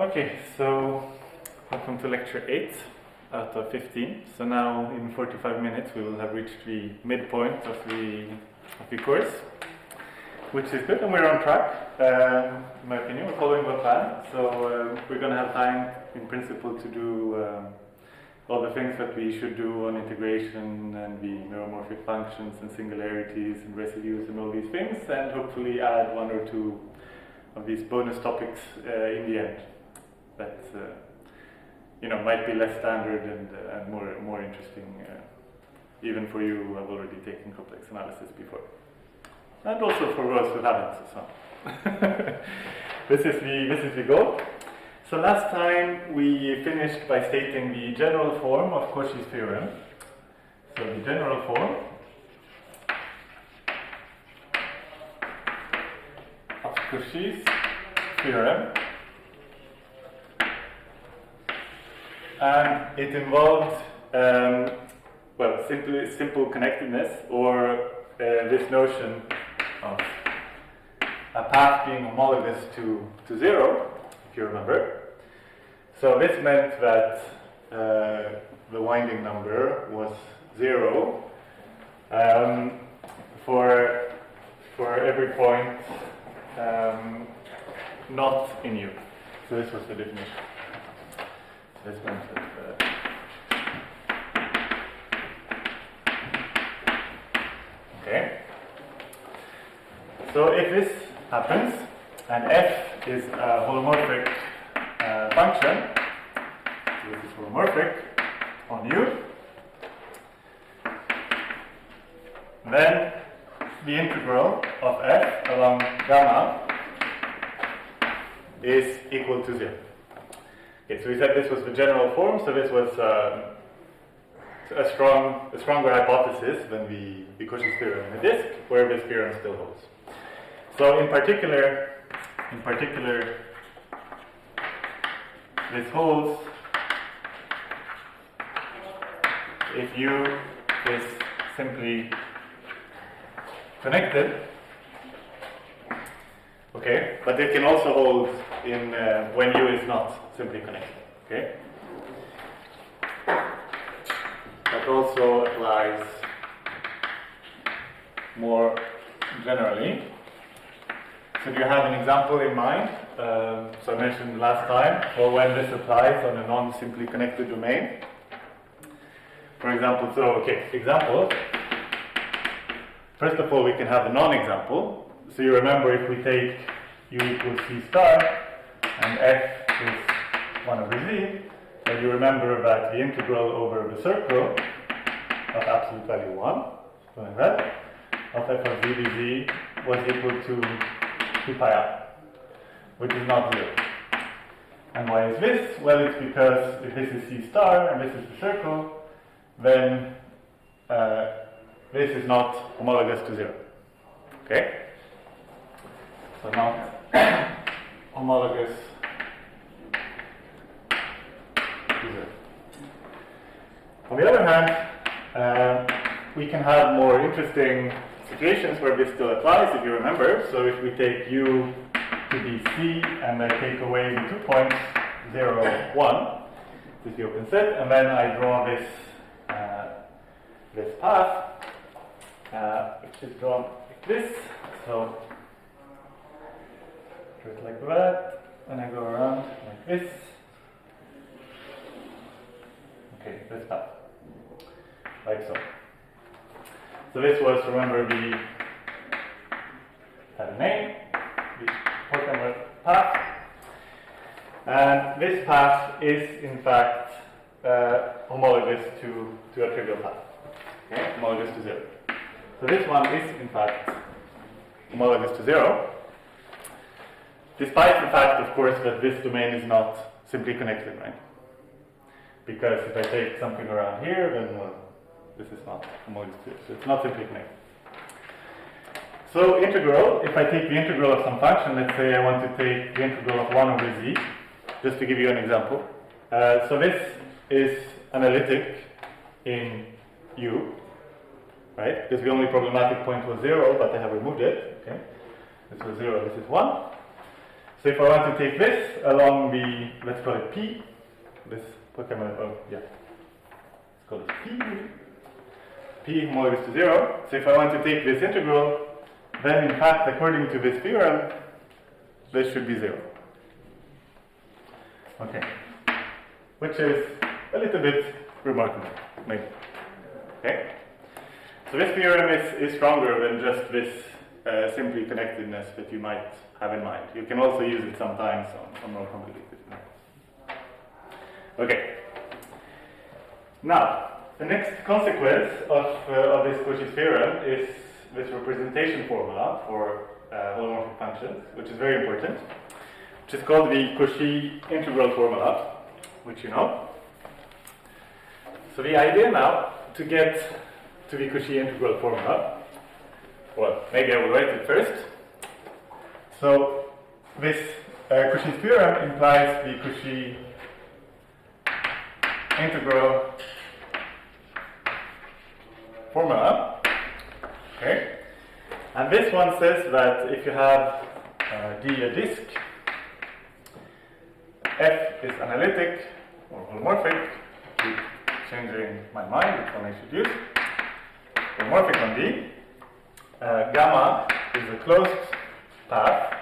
Okay, so welcome to lecture 8 out of 15. So now in 45 minutes we will have reached the midpoint of the course, which is good, and we're on track. In my opinion, we're following the plan. So we're going to have time, in principle, to do all the things that we should do on integration and the meromorphic functions and singularities and residues and all these things, and hopefully add one or two of these bonus topics in the end that might be less standard and more interesting, even for you who have already taken complex analysis before, and also for those who haven't. So this is the goal. So last time we finished by stating the general form of Cauchy's theorem. So the general form of Cauchy's theorem, and it involved simple connectedness, or this notion of a path being homologous to zero, if you remember. So this meant that the winding number was 0 for every point not in U. So this was the definition. So this meant that okay. So if this happens, and f is a holomorphic function, so this is holomorphic on U, then the integral of f along gamma is equal to 0. Okay, so we said this was the general form, so this was a stronger hypothesis than the Cauchy's theorem in the disk, where this theorem still holds. So in particular, this holds if U is simply connected. Okay, but it can also hold in when U is not simply connected. Okay, that also applies more generally. So do you have an example in mind? So I mentioned last time, for when this applies on a non-simply connected domain. For example, example. First of all, we can have a non-example. So you remember, if we take U equals C star and f is 1 over z, then you remember that the integral over the circle of absolute value 1, something like that, of f of z dz was equal to 2 pi r, which is not 0. And why is this? Well, it's because if this is C star and this is the circle, then this is not homologous to 0. Okay? So not homologous to 0. On the other hand, we can have more interesting situations where this still applies, if you remember. So if we take U to be C and I take away the 2 points, 0, 1, this is the open set, and then I draw this path, which is drawn like this. So draw it like that, and I go around like this. Okay, this path, like so. So this was, remember, had a name, the Postgraduate path, and this path is in fact homologous to a trivial path. Okay, homologous to 0. So this one is in fact homologous to 0, despite the fact, of course, that this domain is not simply connected, right? Because if I take something around here, then this is not homologous to 0, so it's not simply connected. So integral, if I take the integral of some function, let's say I want to take the integral of 1 over z, just to give you an example. So this is analytic in U, right? Because the only problematic point was 0, but I have removed it. Okay, this was 0, this is 1. So if I want to take this along the, let's call it P, this Pokemon, oh yeah, let's call it P homologous to 0. So if I want to take this integral, then in fact, according to this theorem, this should be 0. Okay, which is a little bit remarkable, maybe. Okay, so this theorem is stronger than just this simply connectedness that you might have in mind. You can also use it sometimes on more complicated matters. Okay. Now, the next consequence of this Cauchy's theorem is this representation formula for holomorphic functions, which is very important, which is called the Cauchy integral formula, which you know. So the idea now to get to the Cauchy integral formula, well, maybe I will write it first. So this Cauchy's theorem implies the Cauchy integral formula. Okay, and this one says that if you have D a disk, F is analytic or holomorphic. Keep changing my mind which one I should use. Holomorphic on D. Gamma is a closed path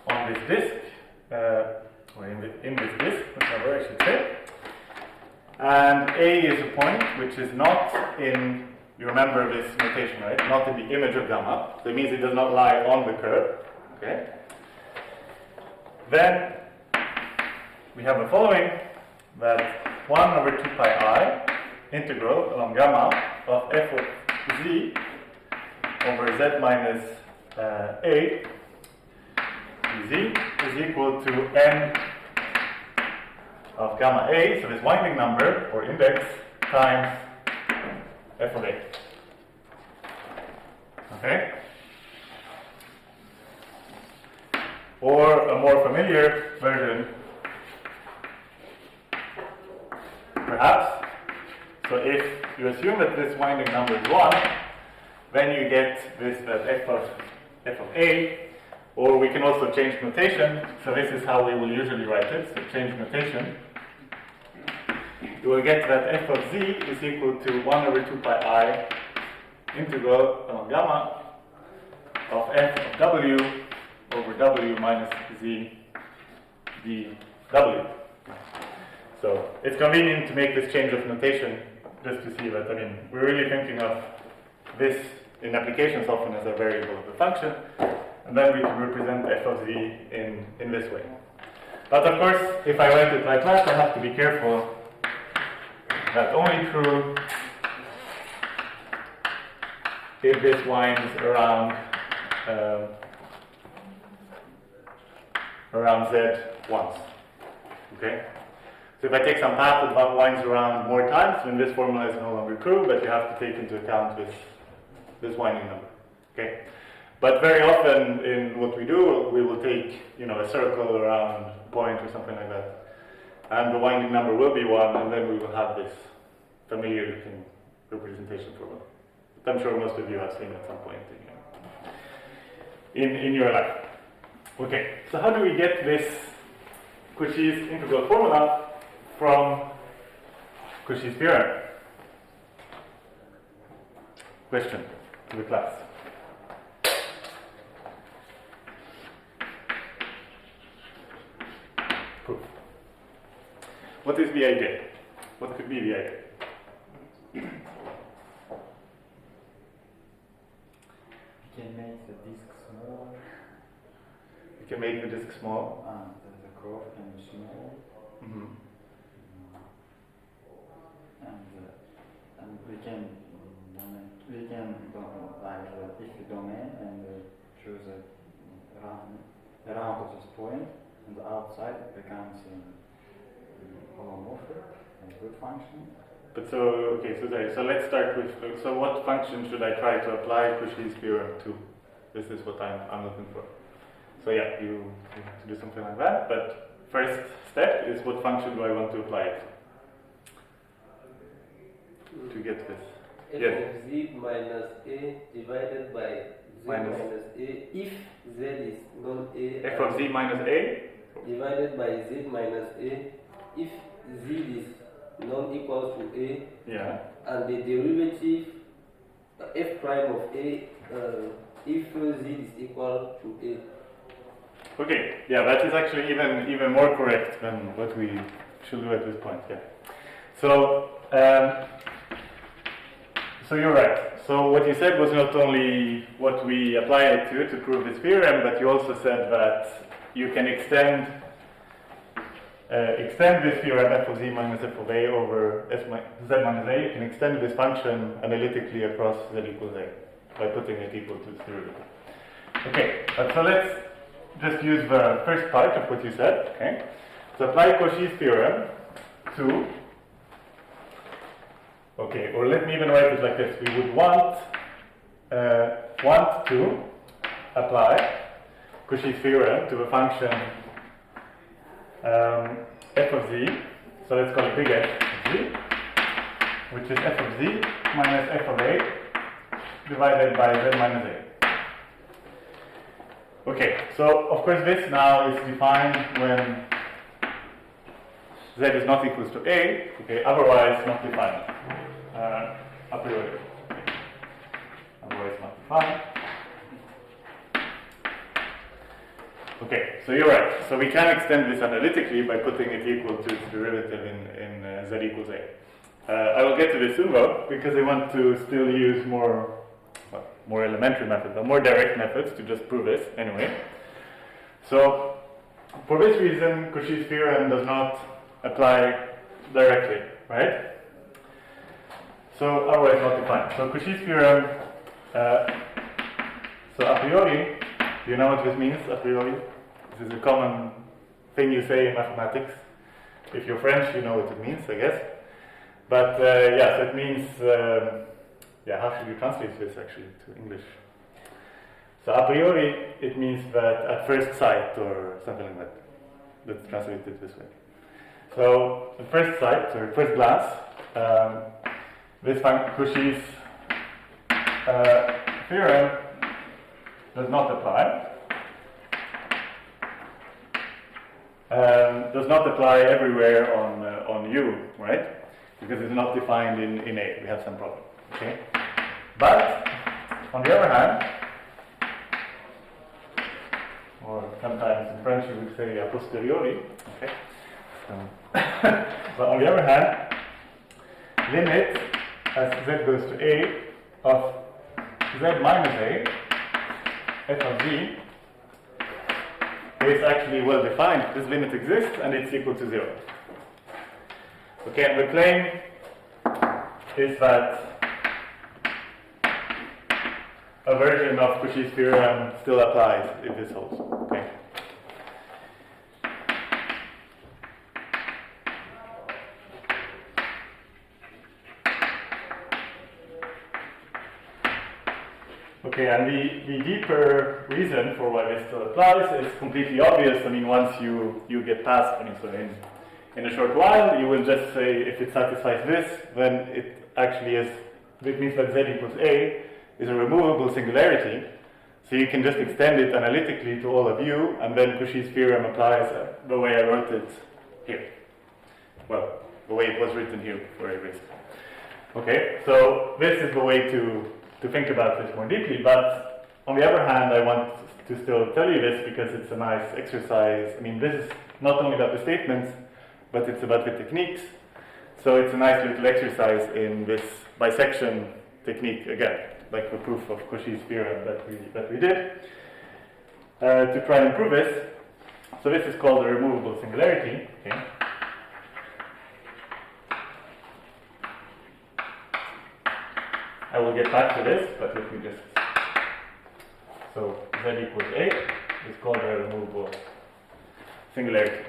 on this disk, or in this disk, whatever I should say. And A is a point which is not in, you remember this notation, right? Not in the image of gamma. So it means it does not lie on the curve. Okay. Then we have the following, that 1 over 2 pi I integral along gamma of f of z over z minus a dz is equal to n of gamma a, so this winding number or index times f of a. Okay? Or a more familiar version, perhaps. So if you assume that this winding number is 1, then you get this that f of a, or we can also change notation. So this is how we will usually write it. So change notation. You will get that f of z is equal to 1 over 2 pi I integral along gamma of f of w over w minus z dw. So it's convenient to make this change of notation just to see that, I mean, we're really thinking of this in applications often as a variable of the function, and then we can represent f of z in this way. But of course, if I write it like that, I have to be careful. That's only true if this winds around z once. Okay? So if I take some path that winds around more times, then this formula is no longer true, but you have to take into account this winding number. Okay? But very often in what we do, we will take, you know, a circle around a point or something like that. And the winding number will be 1, and then we will have this familiar looking representation formula. But I'm sure most of you have seen at some point in your life. Okay, so how do we get this Cauchy's integral formula from Cauchy's theorem? Question to the class. Proof. What is the idea? What could be the idea? You can make the disk small. You can make the disk small. The curve can be small. Mm-hmm. And we can like if you domain and choose around of this point, and the outside it becomes holomorphic and good function. But so, okay, so let's start with, so what function should I try to apply Cauchy's theorem to? This is what I'm looking for. So yeah, you have to do something like that, but first step is what function do I want to apply it to get this? F Yes. of z minus a divided by minus a if z is non-a. f of z minus a divided by z minus a if z is non-equal to a. Yeah. And the derivative f prime of a if z is equal to a. Okay, yeah, that is actually even more correct than what we should do at this point. Yeah. So so you're right. So what you said was not only what we applied to prove this theorem, but you also said that you can extend this theorem f of z minus f of a over z minus a. You can extend this function analytically across z equals a by putting it equal to its derivative. Okay, so let's just use the first part of what you said. Okay, so apply Cauchy's theorem to. Okay, or let me even write it like this. We would want to apply Cauchy's theorem to the function f of z. So let's call it big F of z, which is f of z minus f of a divided by z minus a. Okay, so of course this now is defined when z is not equals to a, okay, otherwise not defined a priori. Otherwise not defined. Okay, so you're right. So we can extend this analytically by putting it equal to its derivative in z equals a. I will get to this soon though, because I want to still use more elementary methods, or more direct methods to just prove this anyway. So for this reason, Cauchy's theorem does not apply directly, right? So otherwise not defined. So Cauchy's theorem, so a priori, do you know what this means, a priori? This is a common thing you say in mathematics. If you're French, you know what it means, I guess. But yeah, so it means, yeah, how should you translate this actually to English? So a priori, it means that at first sight or something like that. Let's translate it this way. So at first sight, or first glance, this Cauchy's theorem does not apply. Does not apply everywhere on U, right? Because it's not defined in A. We have some problem. Okay. But on the other hand, or sometimes in French you would say a posteriori. Okay. So but on the other hand, limit as z goes to a of z minus a f of z is actually well defined. This limit exists and it's equal to 0. Okay, and the claim is that a version of Cauchy's theorem still applies if this holds. Okay. Okay, and the deeper reason for why this still applies is completely obvious. I mean, once you get past, I mean, so in a short while, you will just say if it satisfies this, then it actually is, it means that z equals a is a removable singularity. So you can just extend it analytically to all of U, and then Cauchy's theorem applies the way I wrote it here. Well, the way it was written here before I erased it. Okay, so this is the way to think about this more deeply, but on the other hand, I want to still tell you this because it's a nice exercise. I mean, this is not only about the statements, but it's about the techniques. So it's a nice little exercise in this bisection technique again, like the proof of Cauchy's theorem that we did, to try and prove this. So this is called a removable singularity. Okay. I will get back to this, but let me just. So z equals a is called a removable singularity.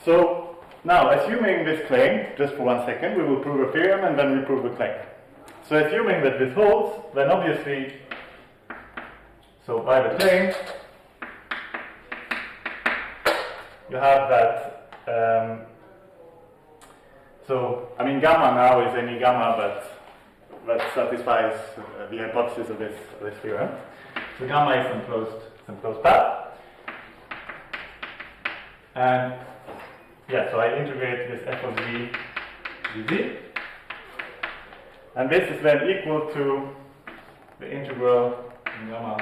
So now, assuming this claim, just for 1 second, we will prove a theorem and then we prove the claim. So assuming that this holds, then obviously, so by the claim, you have that, so, I mean, gamma now is any gamma, but that satisfies the hypothesis of this theorem. So gamma is some closed path. And yeah, so I integrate this f of z dz. And this is then equal to the integral in gamma.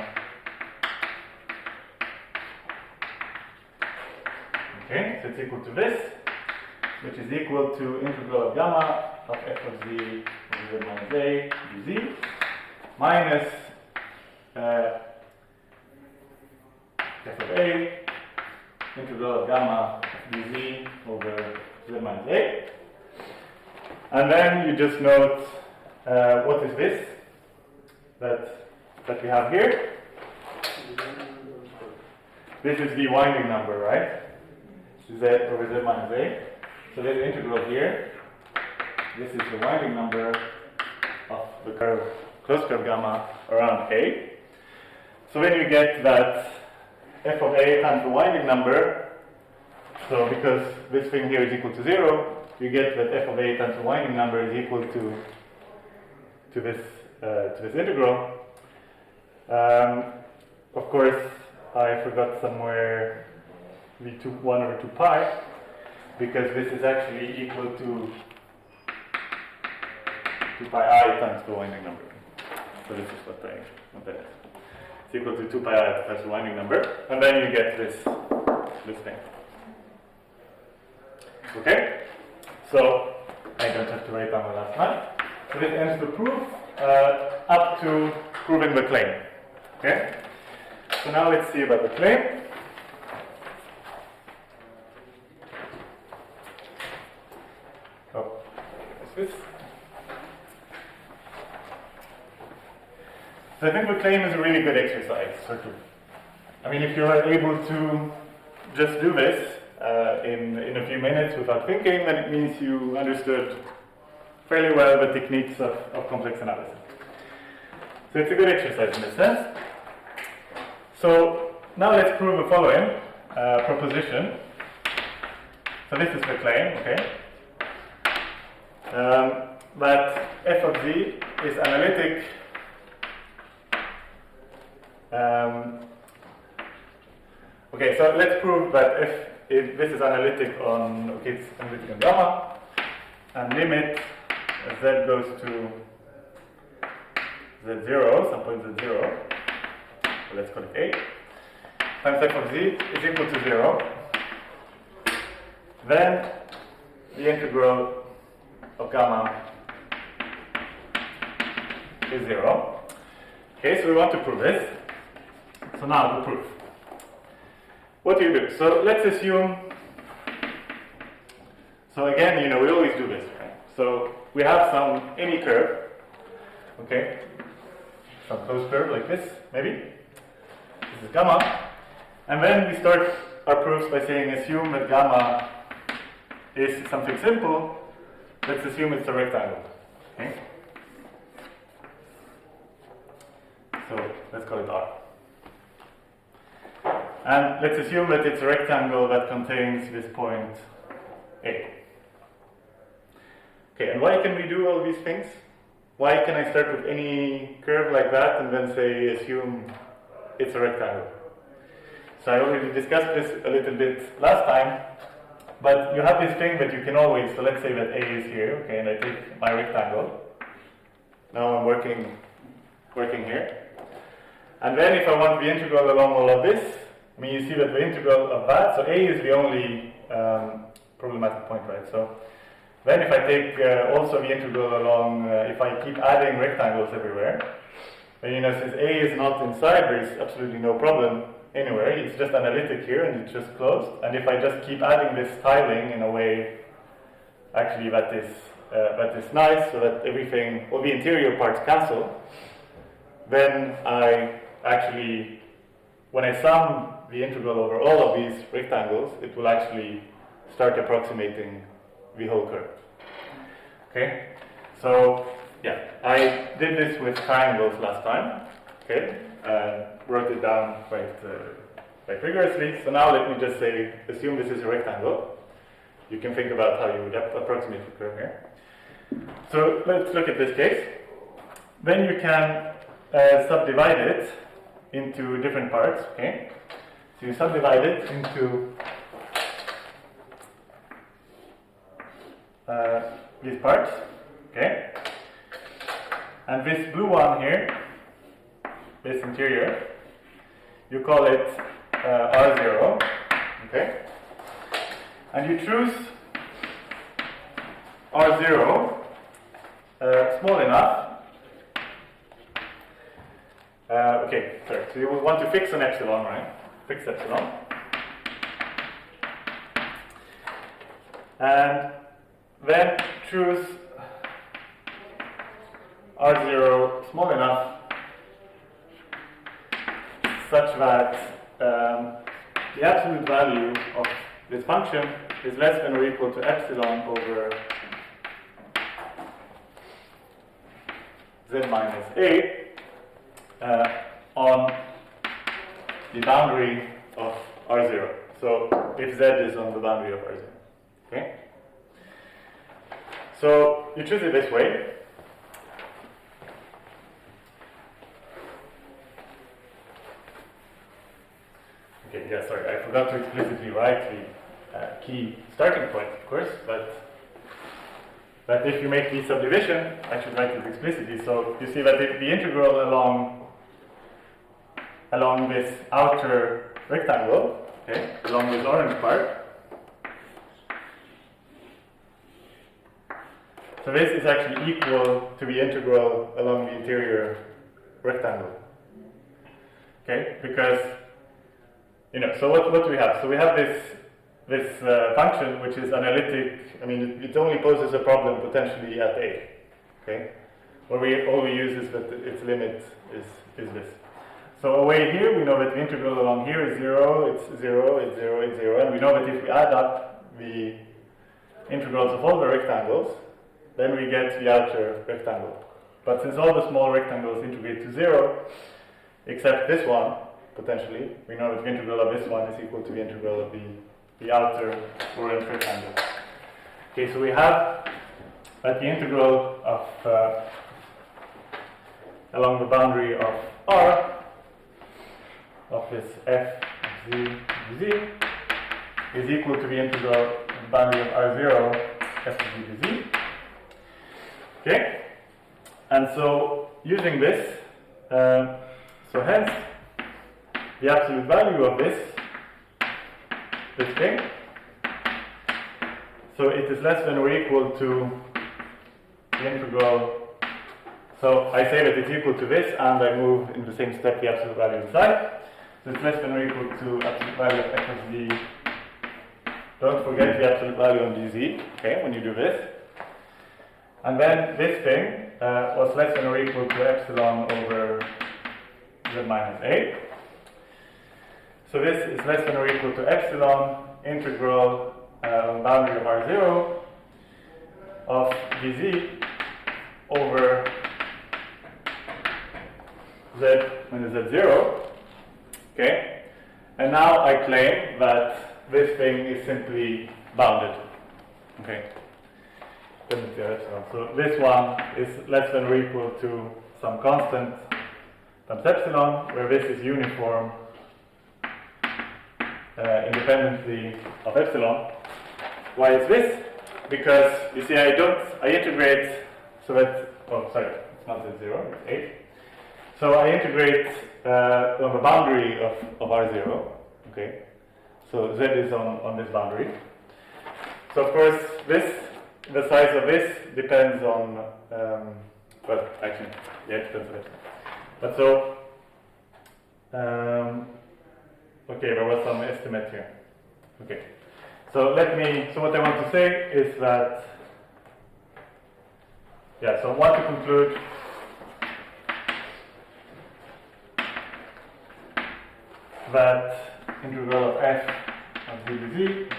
Okay, so it's equal to this, which is equal to integral of gamma of f of z over z minus a dz minus f of a integral of gamma of dz over z minus a. And then you just note what is this that we have here. This is the winding number, right? Z over z minus a. So there's the integral here. This is the winding number of the curve, closed curve gamma around a. So when you get that f of a times the winding number, so because this thing here is equal to 0, you get that f of a times the winding number is equal to this integral. Of course, I forgot somewhere v1 over 2 pi, because this is actually equal to 2 pi I times the winding number. So this is what that is. It's equal to 2 pi I times the winding number, and then you get this thing. Okay? So I don't have to write down the last line. So this ends the proof up to proving the claim. Okay? So now let's see about the claim. Oh, is this? So I think the claim is a really good exercise, sort of. I mean, if you are able to just do this in a few minutes without thinking, then it means you understood fairly well the techniques of complex analysis. So it's a good exercise in this sense. So now let's prove the following proposition. So this is the claim, okay? That f of z is analytic okay, so let's prove that if this is analytic on, okay, it's analytic on gamma, and limit z goes to z0, some point z0, so let's call it a, times f of z is equal to 0, then the integral of gamma is 0. Okay, so we want to prove this. So now the proof. What do you do? So let's assume, so again, you know, we always do this, right? So we have any curve, okay? Some closed curve like this, maybe. This is gamma. And then we start our proofs by saying assume that gamma is something simple. Let's assume it's a rectangle, okay? So let's call it R. And let's assume that it's a rectangle that contains this point A. Okay, and why can we do all these things? Why can I start with any curve like that and then say assume it's a rectangle? So I already discussed this a little bit last time, but you have this thing that you can always, so let's say that A is here, okay, and I take my rectangle. Now I'm working here. And then if I want the integral along all of this, I mean, you see that the integral of that, so A is the only problematic point, right? So then if I take also the integral along, if I keep adding rectangles everywhere, then you know, since A is not inside, there's absolutely no problem anywhere. It's just analytic here and it's just closed. And if I just keep adding this tiling in a way, actually that is nice, so that everything, all the interior parts cancel, then I actually, when I sum the integral over all of these rectangles, it will actually start approximating the whole curve. Okay? So, yeah, I did this with triangles last time, okay? Wrote it down quite rigorously. So now let me just say, assume this is a rectangle. You can think about how you would approximate the curve here. So let's look at this case. then you can subdivide it into different parts, okay? So you subdivide it into these parts, okay? And this blue one here, this interior, you call it R0, okay? And you choose R0 small enough. Okay, sorry, so you will want to fix an epsilon, right? Fix epsilon. And then choose R0 small enough such that the absolute value of this function is less than or equal to epsilon over z minus a on the boundary of R0. So if z is on the boundary of R0. Okay? So you choose it this way. Okay, yeah, sorry, I forgot to explicitly write the key starting point, of course, but if you make the subdivision, I should write it explicitly. So you see that the integral along this outer rectangle, okay, along this orange part. So this is actually equal to the integral along the interior rectangle. Okay, because so what do we have? So we have this function which is analytic. I mean, it only poses a problem potentially at a. Okay, where all we use is that its limit is this. So away here, we know that the integral along here is 0, it's 0, it's 0, it's 0, and we know that if we add up the integrals of all the rectangles, then we get the outer rectangle. But since all the small rectangles integrate to 0, except this one, potentially, we know that the integral of this one is equal to the integral of the outer orange rectangle. Okay, so we have that the integral of along the boundary of R of this f of z is equal to the integral of the boundary of R0 f of z. Okay, and so using this, so hence the absolute value of this thing, so it is less than or equal to the integral. So I say that it's equal to this, and I move in the same step the absolute value inside. So it's less than or equal to absolute value of f of z. Don't forget the absolute value on dz, okay, when you do this. And then this thing was less than or equal to epsilon over z minus a. So this is less than or equal to epsilon integral boundary of R0 of dz over z minus z0. Okay? And now I claim that this thing is simply bounded. Okay? So this one is less than or equal to some constant times epsilon, where this is uniform independently of epsilon. Why is this? Because you see, I integrate so that, oh sorry, it's not z0, it's 8. So I integrate on the boundary of R0, okay? So z is on this boundary. So of course the size of this depends on, well actually, yeah, it depends on it. But so, okay, there was some estimate here. Okay, so what I want to say is that, yeah, so I want to conclude that integral of f of z dz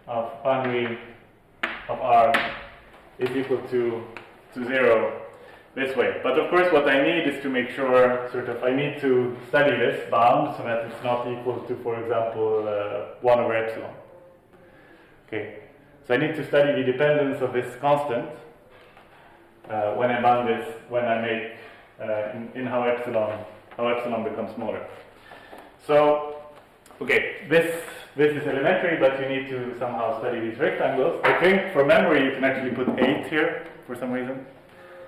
of boundary of R is equal to 0 this way. But of course what I need is to make sure, I need to study this bound so that it's not equal to, for example, 1 over epsilon. Okay, so I need to study the dependence of this constant when I bound this, when I make in how epsilon becomes smaller. So, okay, this is elementary, but you need to somehow study these rectangles. I think for memory you can actually put 8 here for some reason.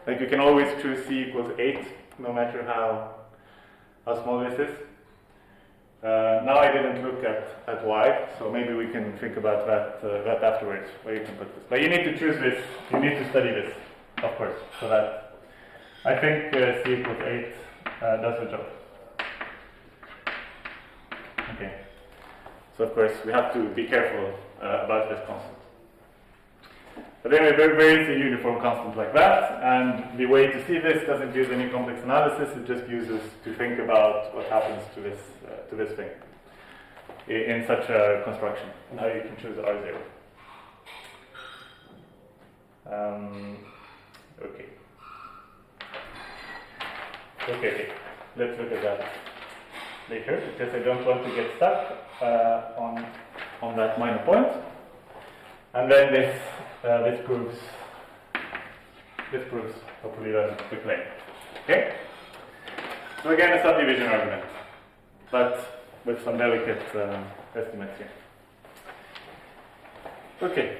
Like you can always choose c equals 8, no matter how small this is. Now I didn't look at y, so maybe we can think about that afterwards, where you can put this. But you need to choose this, you need to study this, of course, so that I think c equals 8 does the job. Okay, so of course we have to be careful about this constant. But anyway, very easy uniform constant like that, and the way to see this doesn't use any complex analysis, it just uses to think about what happens to this thing in such a construction. Now you can choose R0. Okay, let's look at that later, because I don't want to get stuck on that minor point. And then this proves hopefully the claim. Okay? So again, a subdivision argument, but with some delicate estimates here. Okay.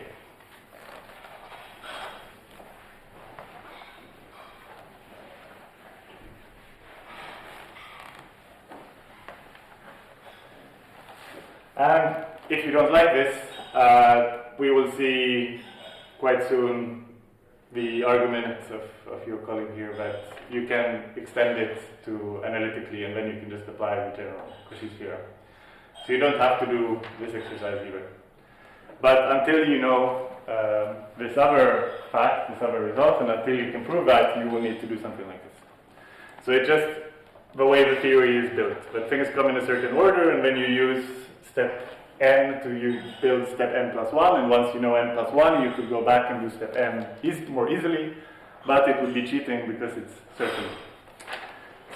And if you don't like this, we will see quite soon the argument of your colleague here that you can extend it to analytically, and then you can just apply the general Cauchy's theorem. So you don't have to do this exercise either. But until you know this other fact, this other result, and until you can prove that, you will need to do something like this. So it's just the way the theory is built. That things come in a certain order, and then you use step n to build step n plus 1, and once you know n plus 1, you could go back and do step n more easily, but it would be cheating because it's circular.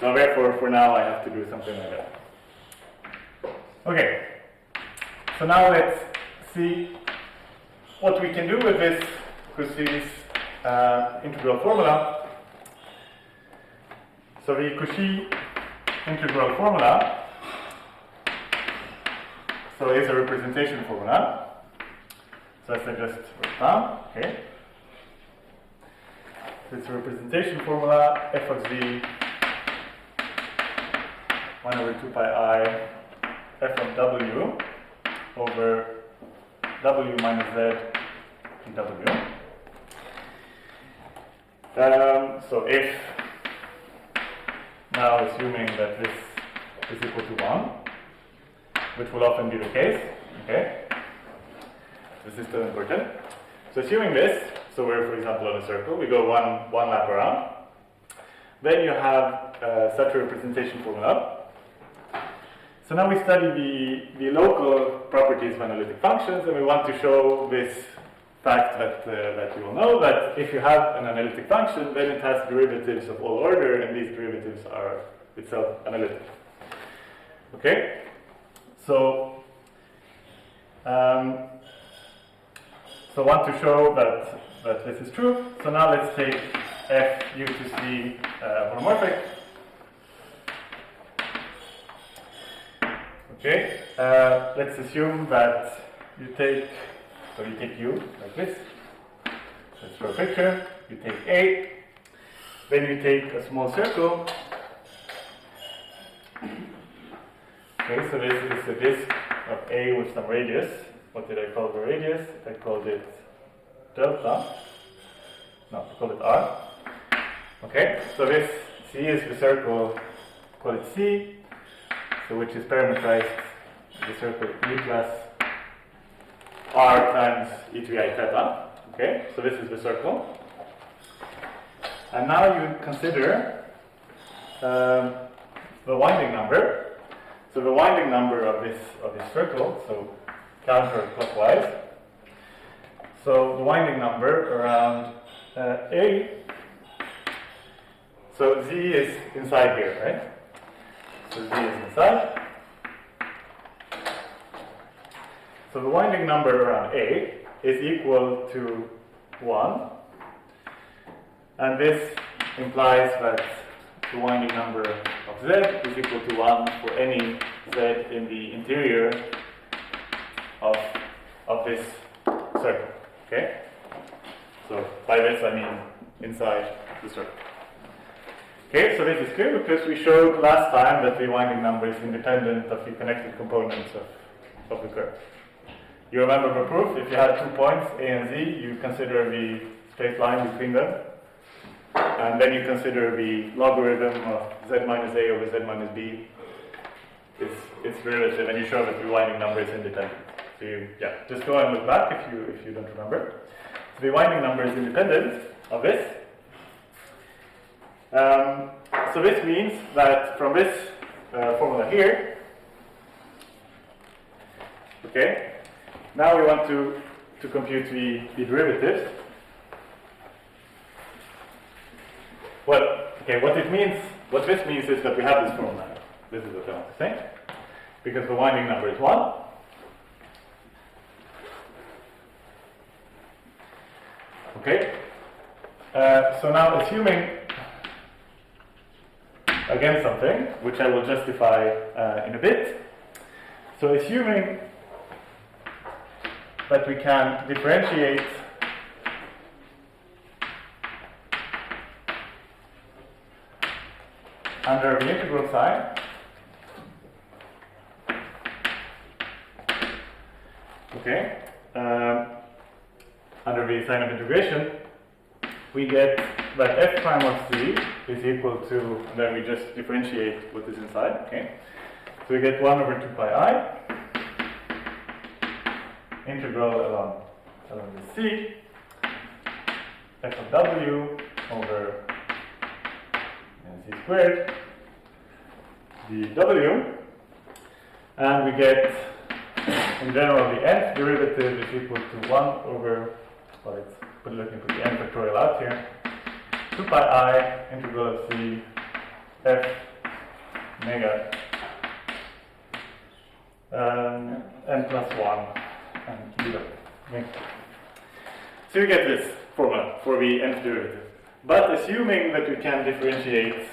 So therefore, for now, I have to do something like that. Okay, so now let's see what we can do with this Cauchy's integral formula. So the Cauchy integral formula is a representation formula. So as I just wrote down, okay. So it's a representation formula, f of z 1 over 2 pi I f of w over w minus z in w. So if, now assuming that this is equal to 1, which will often be the case, okay? This is still important. So assuming this, so we're, for example, on a circle, we go one lap around, then you have such a representation formula. So now we study the local properties of analytic functions, and we want to show this fact that you will know, that if you have an analytic function, then it has derivatives of all order, and these derivatives are itself analytic. Okay? So I want to show that this is true. So now let's take f u to c monomorphic. Okay, let's assume that you take u like this. Let's draw a picture. You take A, then you take a small circle. Okay, so this is a disk of A with some radius. What did I call the radius? I called it delta. No, I called it R. Okay, so this C is the circle, call it C, so which is parameterized the circle U plus R times e to the I theta. Okay, so this is the circle. And now you consider the winding number. So the winding number of this circle, so counterclockwise. So the winding number around A. So Z is inside here, right? So Z is inside. So the winding number around A is equal to 1 And this implies that the winding number of Z is equal to 1 for any Z in the interior of this circle. Okay? So by this I mean inside the circle. Okay, so this is clear because we showed last time that the winding number is independent of the connected components of the curve. You remember the proof? If you had 2 points, A and Z, you consider the straight line between them. And then you consider the logarithm of Z minus A over Z minus B. It's relative, and you show that the winding number is independent. So just go and look back if you don't remember. So the winding number is independent of this. So this means that from this formula here, okay, now we want to compute the derivatives. What this means is that we have this formula. This is what I want to say. Because the winding number is 1. Okay. So now assuming again something, which I will justify in a bit. So assuming that we can differentiate under the integral sign, okay, under the sign of integration, we get that f prime of c is equal to, and then we just differentiate what is inside, okay. So we get 1 over 2 pi I, integral along the c, f of w over c squared dw, and we get, in general, the nth derivative is equal to 1 over, well, let me put the n factorial out here, 2 pi I integral of c f omega n plus 1 and dw. Okay. So you get this formula for the nth derivative. But assuming that we can differentiate,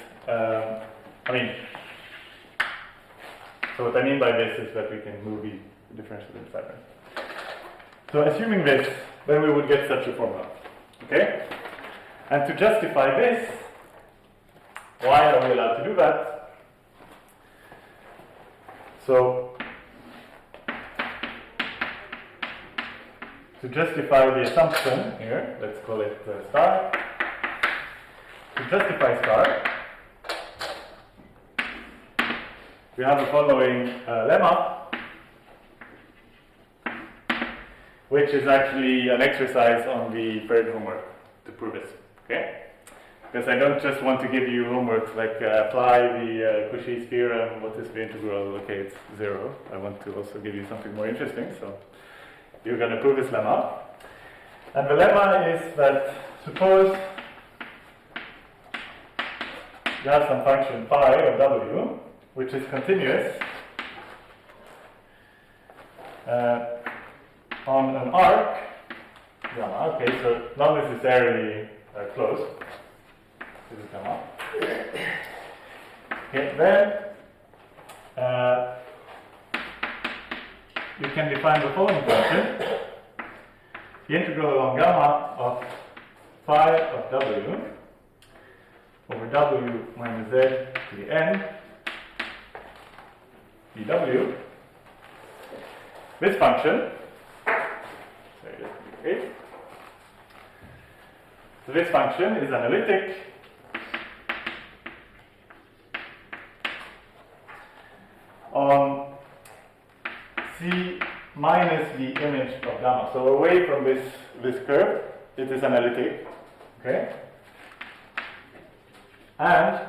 so what I mean by this is that we can move the differential inside. So assuming this, then we would get such a formula. Okay? And to justify this, why are we allowed to do that? So, to justify the assumption here, let's call it star. To justify star, we have the following lemma, which is actually an exercise on the third homework to prove it. Okay? Because I don't just want to give you homework like apply the Cauchy's theorem, what is the integral, okay, it's 0. I want to also give you something more interesting, so you're going to prove this lemma. And the lemma is that suppose you have some function phi of w, which is continuous on an arc gamma. Okay, so not necessarily closed. This is gamma. Okay, then you can define the following function: the integral along gamma of phi of w over w minus z to the n dw. This function, so this function is analytic on C minus the image of gamma. So away from this curve, it is analytic. Okay? And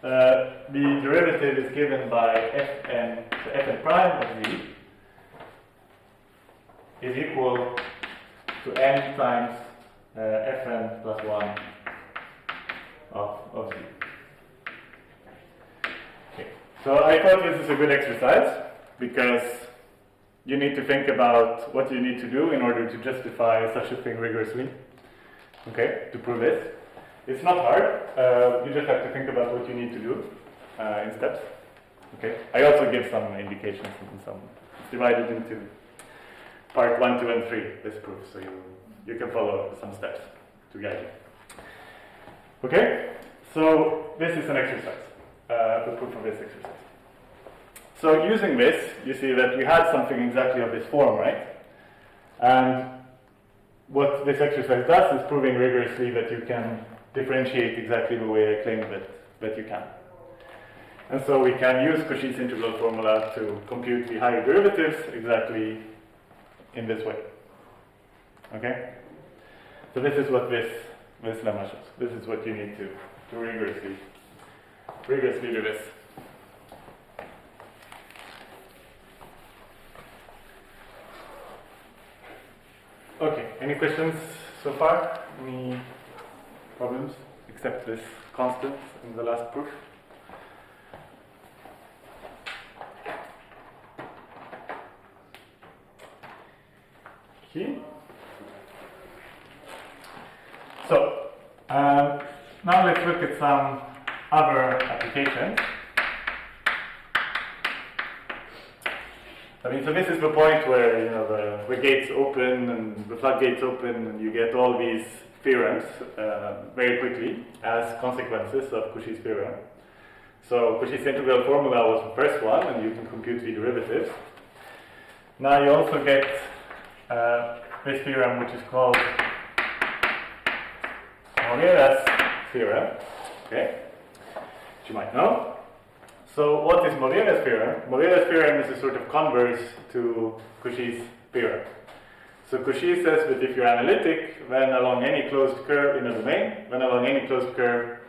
the derivative is given by fn, so fn prime of z is equal to n times fn plus 1 of z. Okay. So I thought this is a good exercise because you need to think about what you need to do in order to justify such a thing rigorously. okay, to prove this. It's not hard. You just have to think about what you need to do in steps. Okay. I also give some indications and some. It's divided into part 1, 2, and 3. This proof, so you can follow some steps to guide you. Okay. So this is an exercise. The proof of this exercise. So using this, you see that we had something exactly of this form, right? And what this exercise does is proving rigorously that you can differentiate exactly the way I claimed that you can. And so we can use Cauchy's integral formula to compute the higher derivatives exactly in this way. Okay? So this is what this lemma shows. This is what you need to rigorously do this. Okay, any questions so far? Any problems except this constant in the last proof? Okay. So, now let's look at some other applications. I mean, so this is the point where, you know, the gates open and the floodgates open and you get all these theorems very quickly as consequences of Cauchy's theorem. So Cauchy's integral formula was the first one, and you can compute the derivatives. Now you also get this theorem, which is called Madeira's theorem, okay, which you might know. So what is Madeira's theorem? Madeira's theorem is a sort of converse to Cauchy's theorem. So Cauchy says that if you're analytic, then along any closed curve in a domain, then along any closed curve,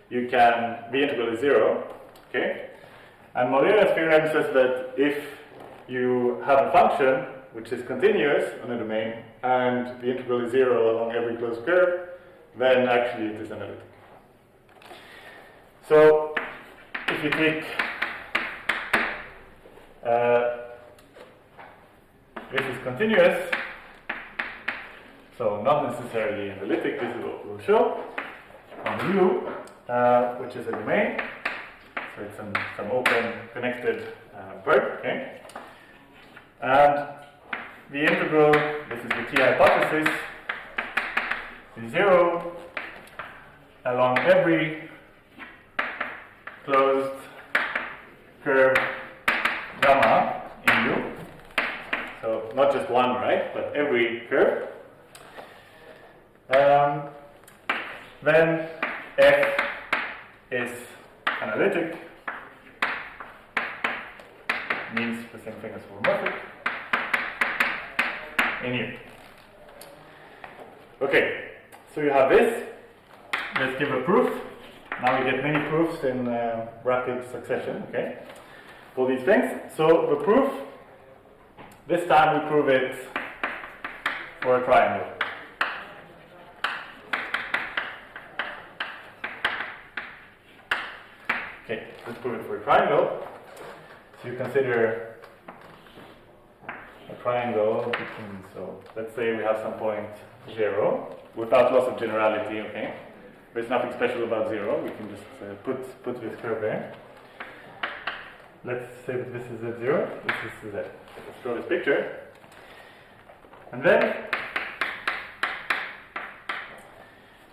you can, the integral is 0, okay? And Madeira's theorem says that if you have a function which is continuous on a domain, and the integral is 0 along every closed curve, then actually it is analytic. So if you take this is continuous, so not necessarily analytic, this is what we'll show on U, which is a domain, so it's some open connected part, okay? And the integral, this is the key hypothesis, is 0 along every closed curve gamma in U. So not just one, right, but every curve. Then F is analytic, means the same thing as holomorphic in U. Okay, so you have this. Let's give a proof. Now we get many proofs in rapid succession, okay, for these things. So the proof, this time we prove it for a triangle. Okay, let's prove it for a triangle. So you consider a triangle between, so let's say we have some point 0, without loss of generality, okay? There's nothing special about 0, we can just put this curve there. Let's say that this is Z0, this is Z. Let's draw this picture. And then,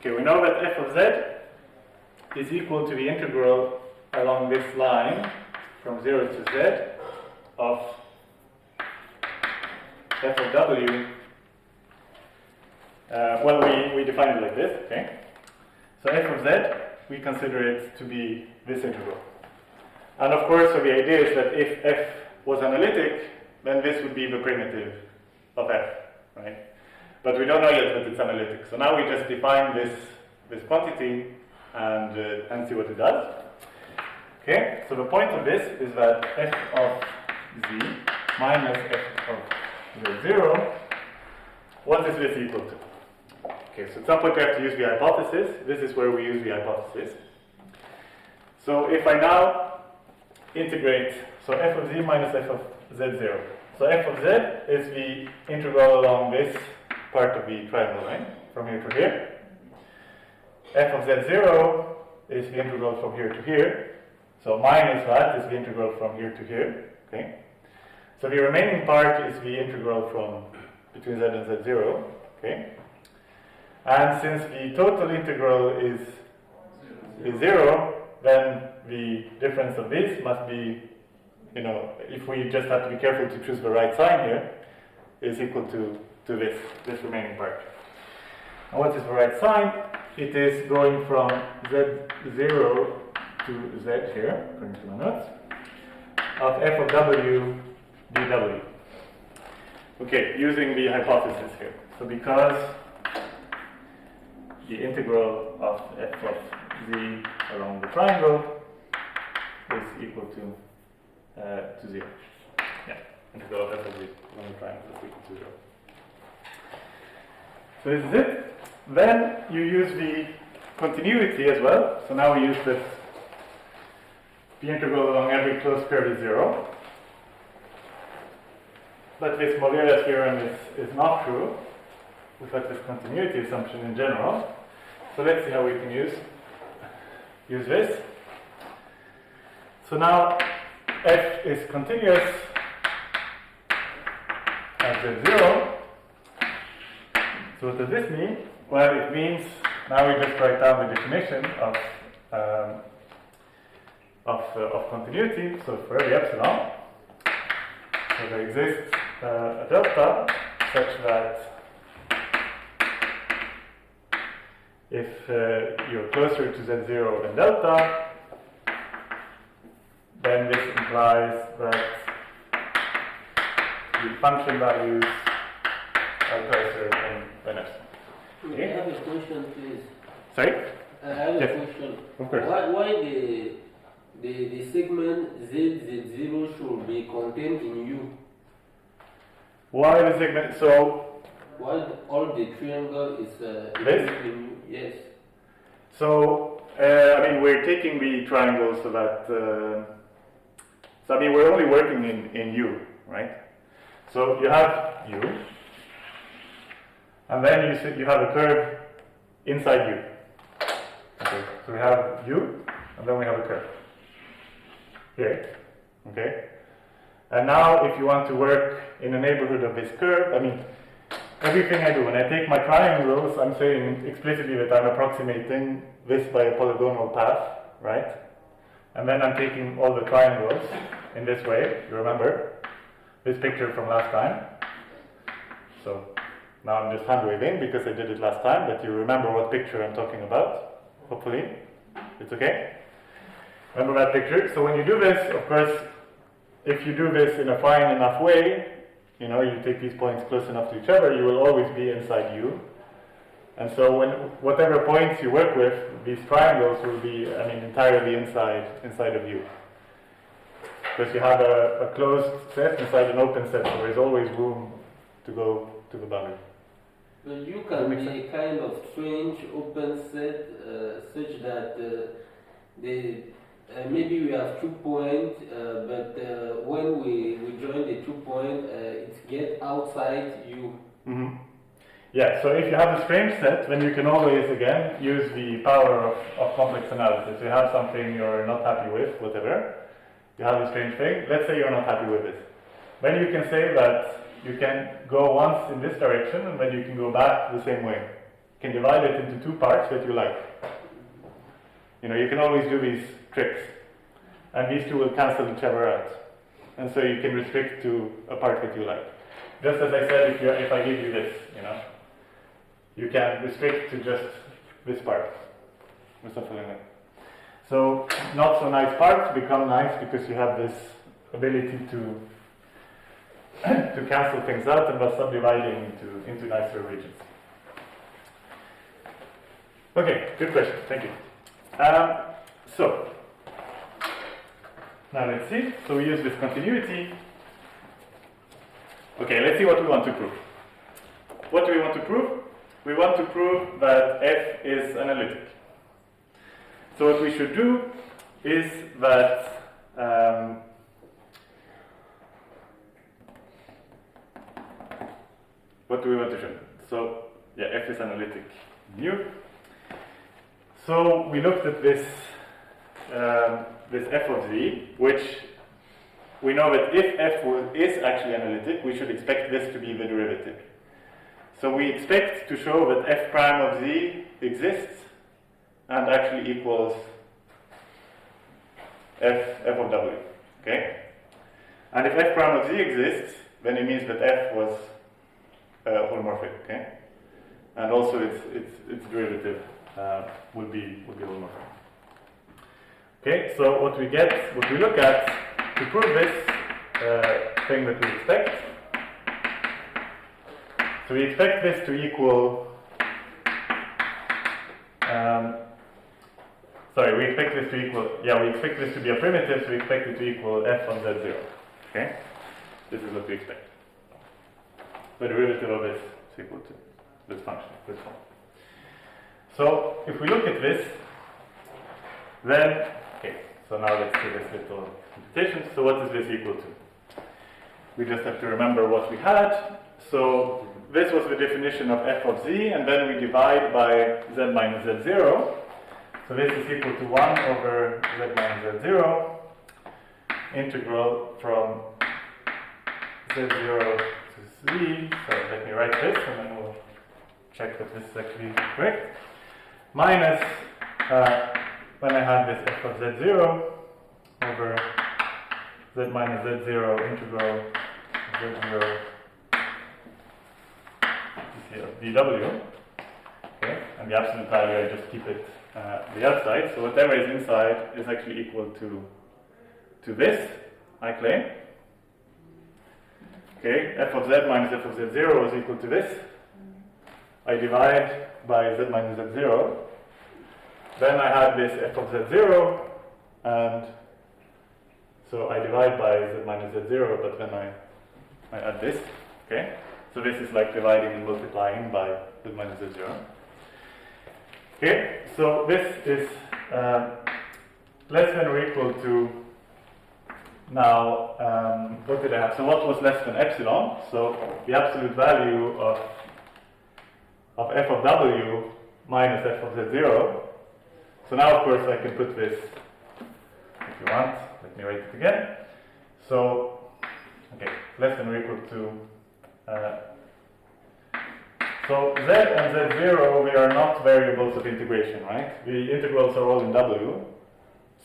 okay, we know that f of z is equal to the integral along this line from 0 to z of f of w. Well, we define it like this, okay? So f of z, we consider it to be this integral. And of course, so the idea is that if f was analytic, then this would be the primitive of f, right? But we don't know yet that it's analytic. So now we just define this quantity and see what it does. Okay, so the point of this is that f of z minus f of z0, what is this equal to? Okay, so at some point we have to use the hypothesis. This is where we use the hypothesis. So if I now integrate, so f of z minus f of z0. So f of z is the integral along this part of the triangle line, from here to here. f of z0 is the integral from here to here. So minus that is the integral from here to here. Okay. So the remaining part is the integral from between z and z0. Okay. And since the total integral is 0, then the difference of this must be, you know, if we just have to be careful to choose the right sign here, is equal to this remaining part. And what is the right sign? It is going from z0 to z here, according to my notes, of f of w dw. Okay, using the hypothesis here. So because the integral of f of z along the triangle is equal to 0. Yeah, integral of f of z along the triangle is equal to 0. So this is it. Then you use the continuity as well. So now we use this. The integral along every closed curve is 0. But this Madeira theorem is not true without this continuity assumption in general. So let's see how we can use this. So now f is continuous at z0. So what does this mean? Well, it means now we just write down the definition of continuity. So for every epsilon, so there exists a delta such that if you're closer to z0 than delta, then this implies that the function values are closer than epsilon. Okay. I have a question, please. Sorry? I have a Yes. question. Of course. Why the segment z0 should be contained in U? Why the segment? So Why all the triangle is This? in U? Yes. So, I mean, we're taking the triangle so that, so I mean, we're only working in U, right? So you have U, and then you have a curve inside U. Okay, so we have U, and then we have a curve here, okay? And now if you want to work in the neighborhood of this curve, I mean, everything I do, when I take my triangles, I'm saying explicitly that I'm approximating this by a polygonal path, right? And then I'm taking all the triangles in this way. You remember this picture from last time? So now I'm just hand waving because I did it last time, but you remember what picture I'm talking about, hopefully. It's okay? Remember that picture? So when you do this, of course, if you do this in a fine enough way, you know, you take these points close enough to each other, you will always be inside U. And so whatever points you work with, these triangles will be, I mean, entirely inside of U. Because you have a closed set inside an open set, so there's always room to go to the boundary. But U can be a kind of strange open set such that maybe we have 2 points, but when we join the 2 points, it gets outside U. Mm-hmm. Yeah, so if you have a strange set, then you can always, again, use the power of complex analysis. You have something you're not happy with, whatever. You have a strange thing. Let's say you're not happy with it. Then you can say that you can go once in this direction, and then you can go back the same way. You can divide it into 2 parts that you like. You know, you can always do these tricks. And these two will cancel each other out. And so you can restrict to a part that you like. Just as I said, if I give you this, you know, you can restrict to just this part. Or something like that. So not so nice parts become nice because you have this ability to cancel things out and by subdividing into nicer regions. Okay, good question. Thank you. So now let's see. So we use this continuity. Okay, let's see what we want to prove. What do we want to prove? We want to prove that f is analytic. So what we should do is that what do we want to show? So yeah, f is analytic mu. So we looked at this this f of z, which we know that if f is actually analytic, we should expect this to be the derivative. So we expect to show that f prime of z exists and actually equals f of w. Okay? And if f prime of z exists, then it means that f was holomorphic. Okay? And also its derivative would be holomorphic. Okay, so what we look at to prove this thing that we expect. So we expect this to equal. We expect this to equal. Yeah, we expect this to be a primitive, so we expect it to equal f on z0. Okay, this is what we expect. The derivative of this is equal to this function, this one. So if we look at this, then so now let's do this little computation. So what is this equal to? We just have to remember what we had. So this was the definition of f of z, and then we divide by z minus z0. So this is equal to 1 over z minus z0, integral from z0 to z. So let me write this, and then we'll check that this is actually correct. Minus when I had this f of z0 over z minus z0 integral z0 of dw. Okay, and the absolute value, I just keep it the outside. So whatever is inside is actually equal to this, I claim. Okay, f of z minus f of z0 is equal to this. I divide by z minus z0. Then I had this f of z0, and so I divide by z minus z0, but then I add this. Okay, so this is like dividing and multiplying by z minus z0. Okay, so this is less than or equal to, now, what did I have? So what was less than epsilon? So the absolute value of f of w minus f of z0. So now, of course, I can put this, if you want, let me write it again. So, less than or equal to, so z and z0, they are not variables of integration, right? The integrals are all in w,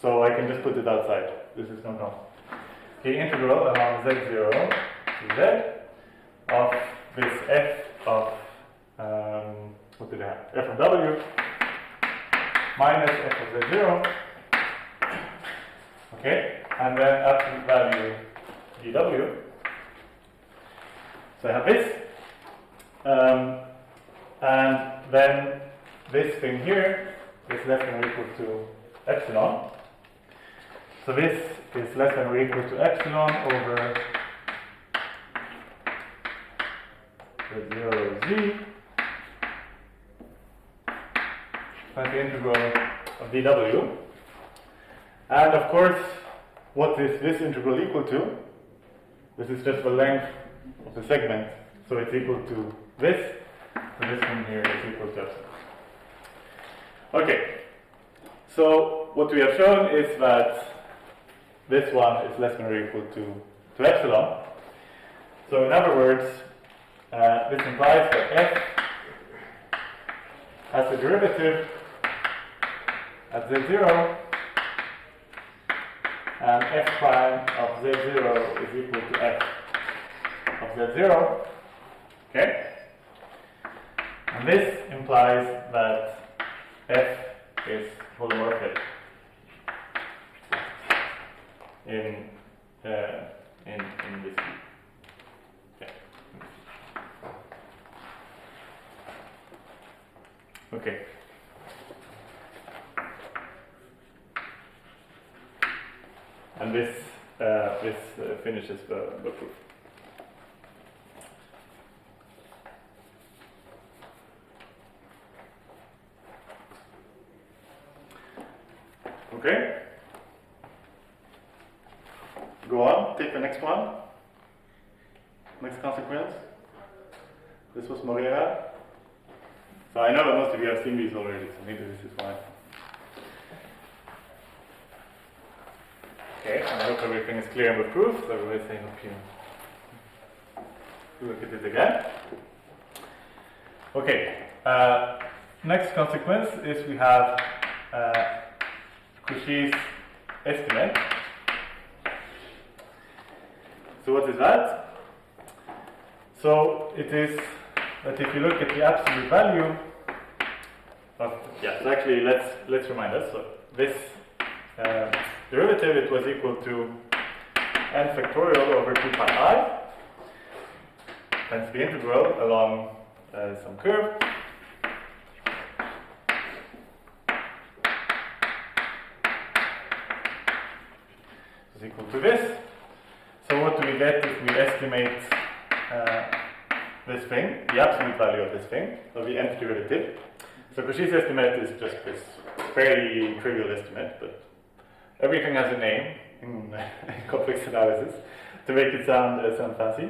so I can just put it outside. This is no problem. Okay, integral along z0 to z of this f of, what did I have? F of w minus f of z0, okay, and then absolute value dw. So I have this, and then this thing here is less than or equal to epsilon. So this is less than or equal to epsilon over z0 z. That's the integral of dw. And of course, what is this integral equal to? This is just the length of the segment, so it's equal to this. So this one here is equal to epsilon. Okay, so what we have shown is that this one is less than or equal to epsilon. So in other words, this implies that f has a derivative at z0, and f prime of z0 is equal to f of z0. Okay? And this implies that f is holomorphic in this. Yeah. Okay. And this finishes the proof. Okay. Go on, take the next one. Next consequence. This was Madeira. So I know that most of you have seen these already, so maybe this is why. hope everything is clear in the proof. So otherwise, I hope you look at it again. Okay. Next consequence is we have Cauchy's estimate. So what is that? So it is that if you look at the absolute value of, so actually let's remind us. So this derivative, it was equal to n factorial over 2 pi I times the integral along some curve. Is equal to this. So what do we get if we estimate this thing, the absolute value of this thing, of the nth derivative? So Cauchy's estimate is just this fairly trivial estimate, but everything has a name in complex analysis to make it sound fancy.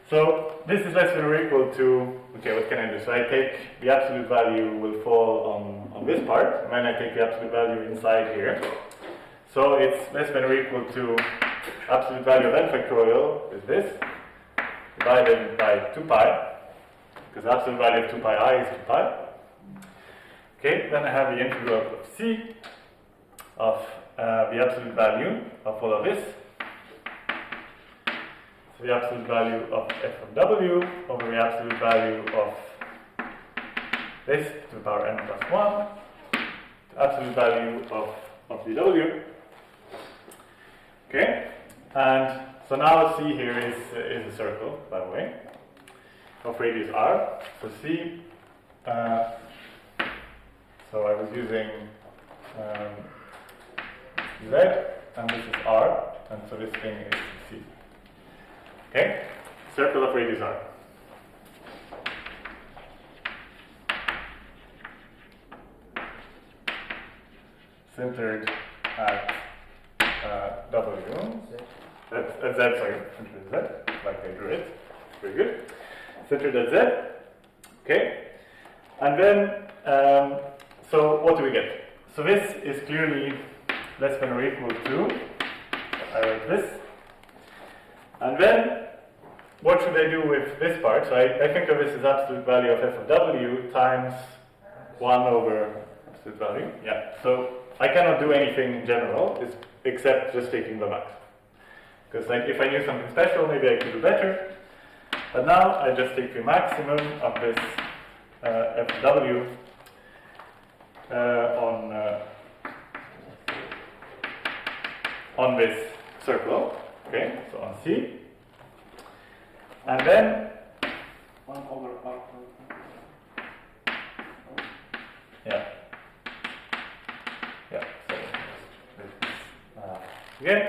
So this is less than or equal to, okay, what can I do? So I take the absolute value will fall on this part, and then I take the absolute value inside here. So it's less than or equal to absolute value of n factorial is this, divided by 2 pi, because the absolute value of 2 pi I is 2 pi. Okay, then I have the integral of c of the absolute value of all of this. So the absolute value of f of w over the absolute value of this to the power n plus 1, the absolute value of dw. Okay, and so now C here is a circle, by the way, of radius r. So C, so I was using Z, and this is R, and so this thing is C. Okay, circle of radius r. Centered at W. At Z, sorry, centered at Z, like I drew it. Very good. Centered at Z. Okay. And then, so what do we get? So this is clearly less than or equal to, I write this. And then, what should I do with this part? So I think of this as absolute value of f of w times 1 over absolute value. Yeah. So I cannot do anything in general except just taking the max. Because like if I knew something special, maybe I could do better. But now I just take the maximum of this f of w on this circle. Okay, so on C. And then 1 over r. Yeah. Yeah. So again.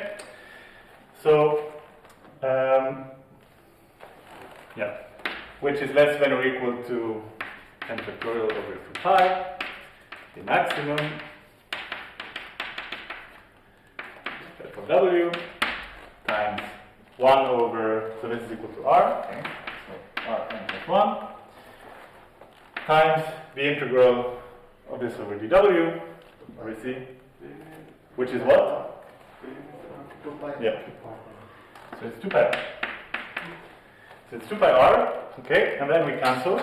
So yeah, which is less than or equal to n factorial over 2 pi, the maximum f of w times 1 over, so this is equal to r, okay, so r n plus 1, times the integral of this over dw, over C, which is what? 2 pi. Yeah. So it's 2 pi. So it's 2 pi r, okay, and then we cancel.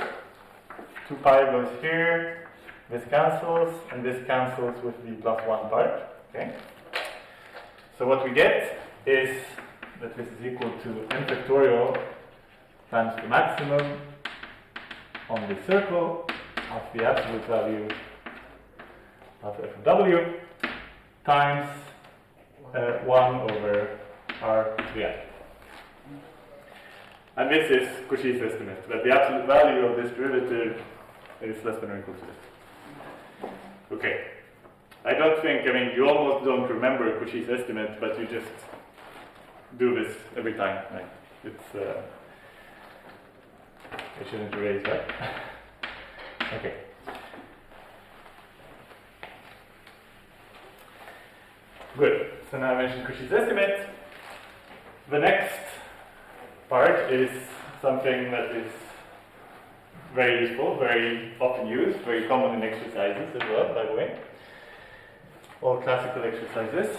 2 pi goes here, this cancels, and this cancels with the plus 1 part, okay. So what we get is that this is equal to n factorial times the maximum on the circle of the absolute value of f of w times 1 over r to the n. And this is Cauchy's estimate, that the absolute value of this derivative is less than or equal to this. Okay. I don't think, I mean, you almost don't remember Cauchy's estimate, but you just do this every time. Like, it's, I shouldn't erase that. Okay. Good. So now I mentioned Cauchy's estimate. The next part is something that is very useful, very often used, very common in exercises as well, by the way. All classical exercises.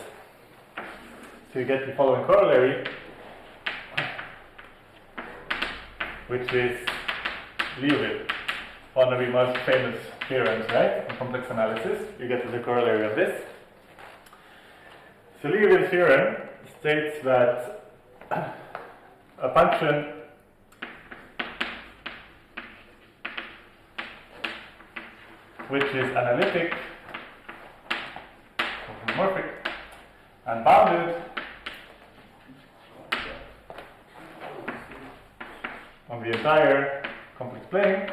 So you get the following corollary, which is Liouville, one of the most famous theorems, right, in complex analysis. You get the corollary of this. So Liouville's theorem states that a function which is analytic, Meromorphic, and bounded on the entire complex plane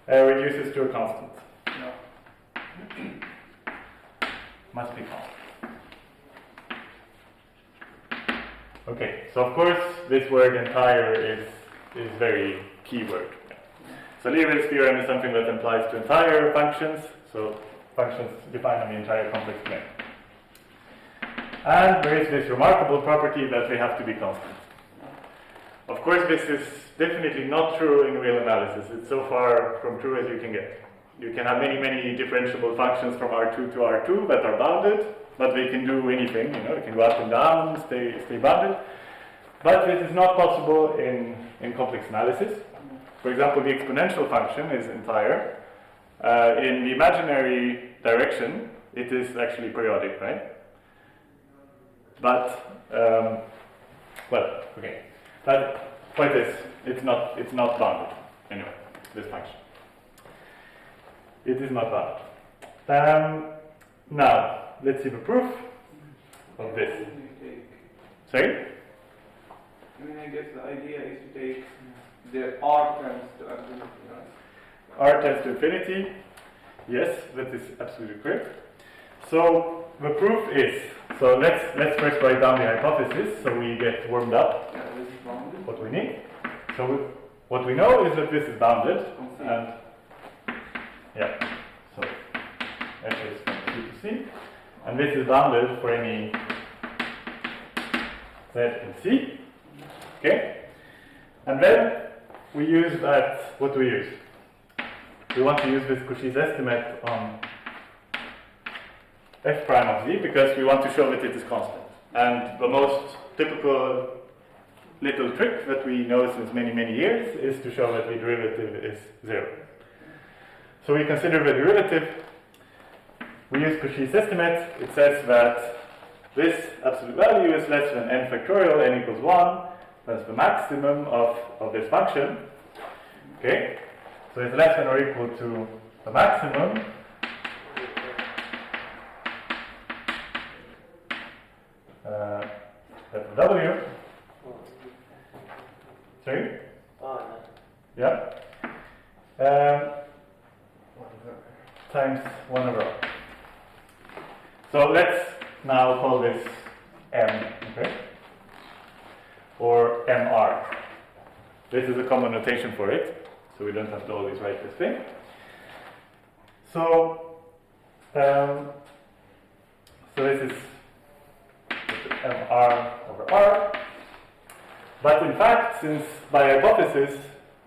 reduces to a constant. Must be constant. Okay, so of course this word entire is very key word. So Liouville's theorem is something that applies to entire functions, so functions defined on the entire complex plane. And there is this remarkable property that they have to be constant. Of course, this is definitely not true in real analysis. It's so far from true as you can get. You can have many differentiable functions from R2 to R2 that are bounded, but they can do anything, they can go up and down, stay bounded. But this is not possible in complex analysis. For example, the exponential function is entire. In the imaginary direction, it is actually periodic, right? But, well, okay. But like this, it's not bounded. Anyway, this function. It is not bounded. Now, let's see the proof of this. Sorry? I guess the idea is to take the R terms to infinity, right? R tends to infinity. Yes, that is absolutely correct. So the proof is, so let's first write down the hypothesis so we get warmed up. Yeah, this is bounded. What we need. So what we know is that this is bounded, and yeah, so f is from C to C, and this is bounded for any Z in C. Okay, and then we use that. What do we use? We want to use this Cauchy's estimate on f prime of z because we want to show that it is constant. And the most typical little trick that we know since many years is to show that the derivative is 0. So we consider the derivative. We use Cauchy's estimate. It says that this absolute value is less than n factorial, n equals 1. That's the maximum of this function. Okay? So it's less than or equal to the maximum f of w. Sorry? Yeah. Times 1 over r. So let's now call this m, okay? Or mr. This is a common notation for it, so we don't have to always write this thing. So, so this is mr over r. But in fact, since by hypothesis,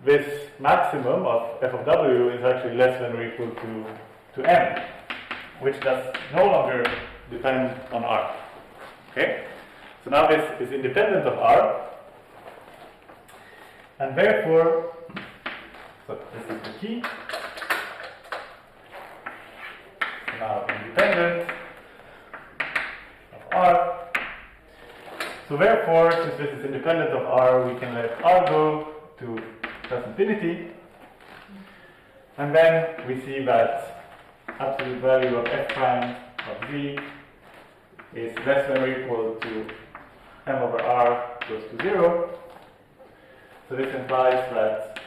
this maximum of f of w is actually less than or equal to m, which does no longer depend on r. Okay? So now this is independent of r, and therefore, so this is the key. So now independent of r. So therefore, since this is independent of r, we can let r go to plus infinity, and then we see that absolute value of f prime of z is less than or equal to m over r goes to 0. So this implies that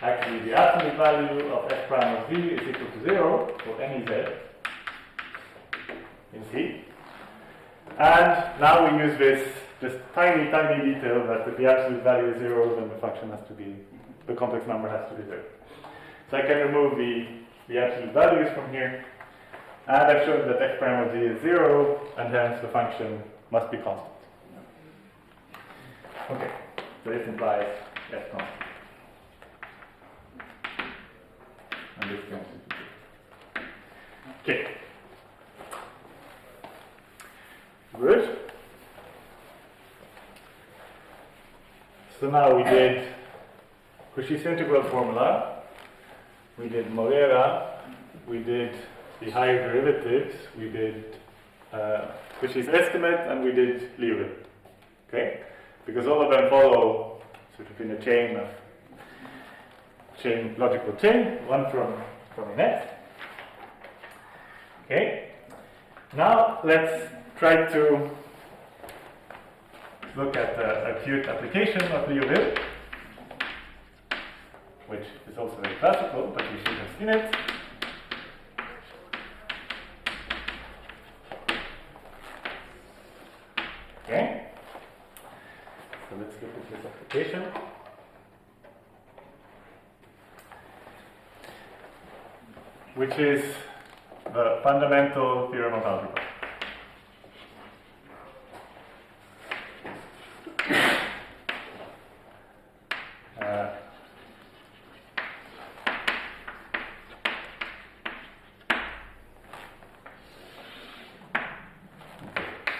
actually the absolute value of f prime of z is equal to 0 for any z in C. And now we use this tiny detail that if the absolute value is 0, then the function has to be, the complex number has to be 0. So I can remove the absolute values from here. And I've shown that f prime of z is 0, and hence the function must be constant. Okay, so this implies f constant. And this comes. Okay, Good. So now we did Cauchy's integral formula, we did Madeira, we did the higher derivatives, we did Cauchy's estimate, and we did Liouville. Okay? Because all of them follow sort of in a logical chain, one from the next. Okay? Now let's try to look at the acute application of Liouville, which is also very classical, but you should have seen it. Okay? So let's look at this application. Which is the fundamental theorem of algebra.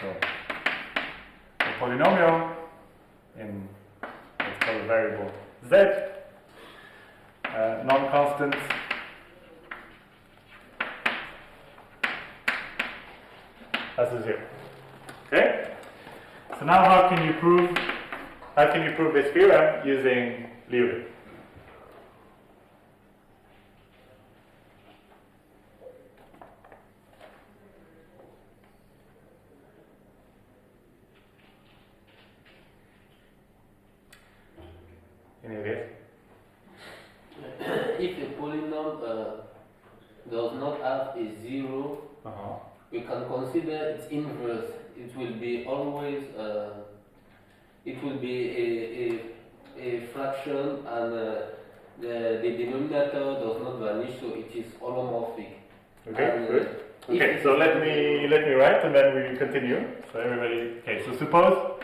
So, a polynomial in, let's call a variable z, non-constant. As a 0. Okay? So now how can you prove this theorem using Liouville? Any ideas? If a polynomial does not have a 0, we can consider its inverse. It will be always it will be a fraction, and the denominator does not vanish, so it is holomorphic. Okay, and, good. Okay, so let me write and then we continue. So everybody, okay. So suppose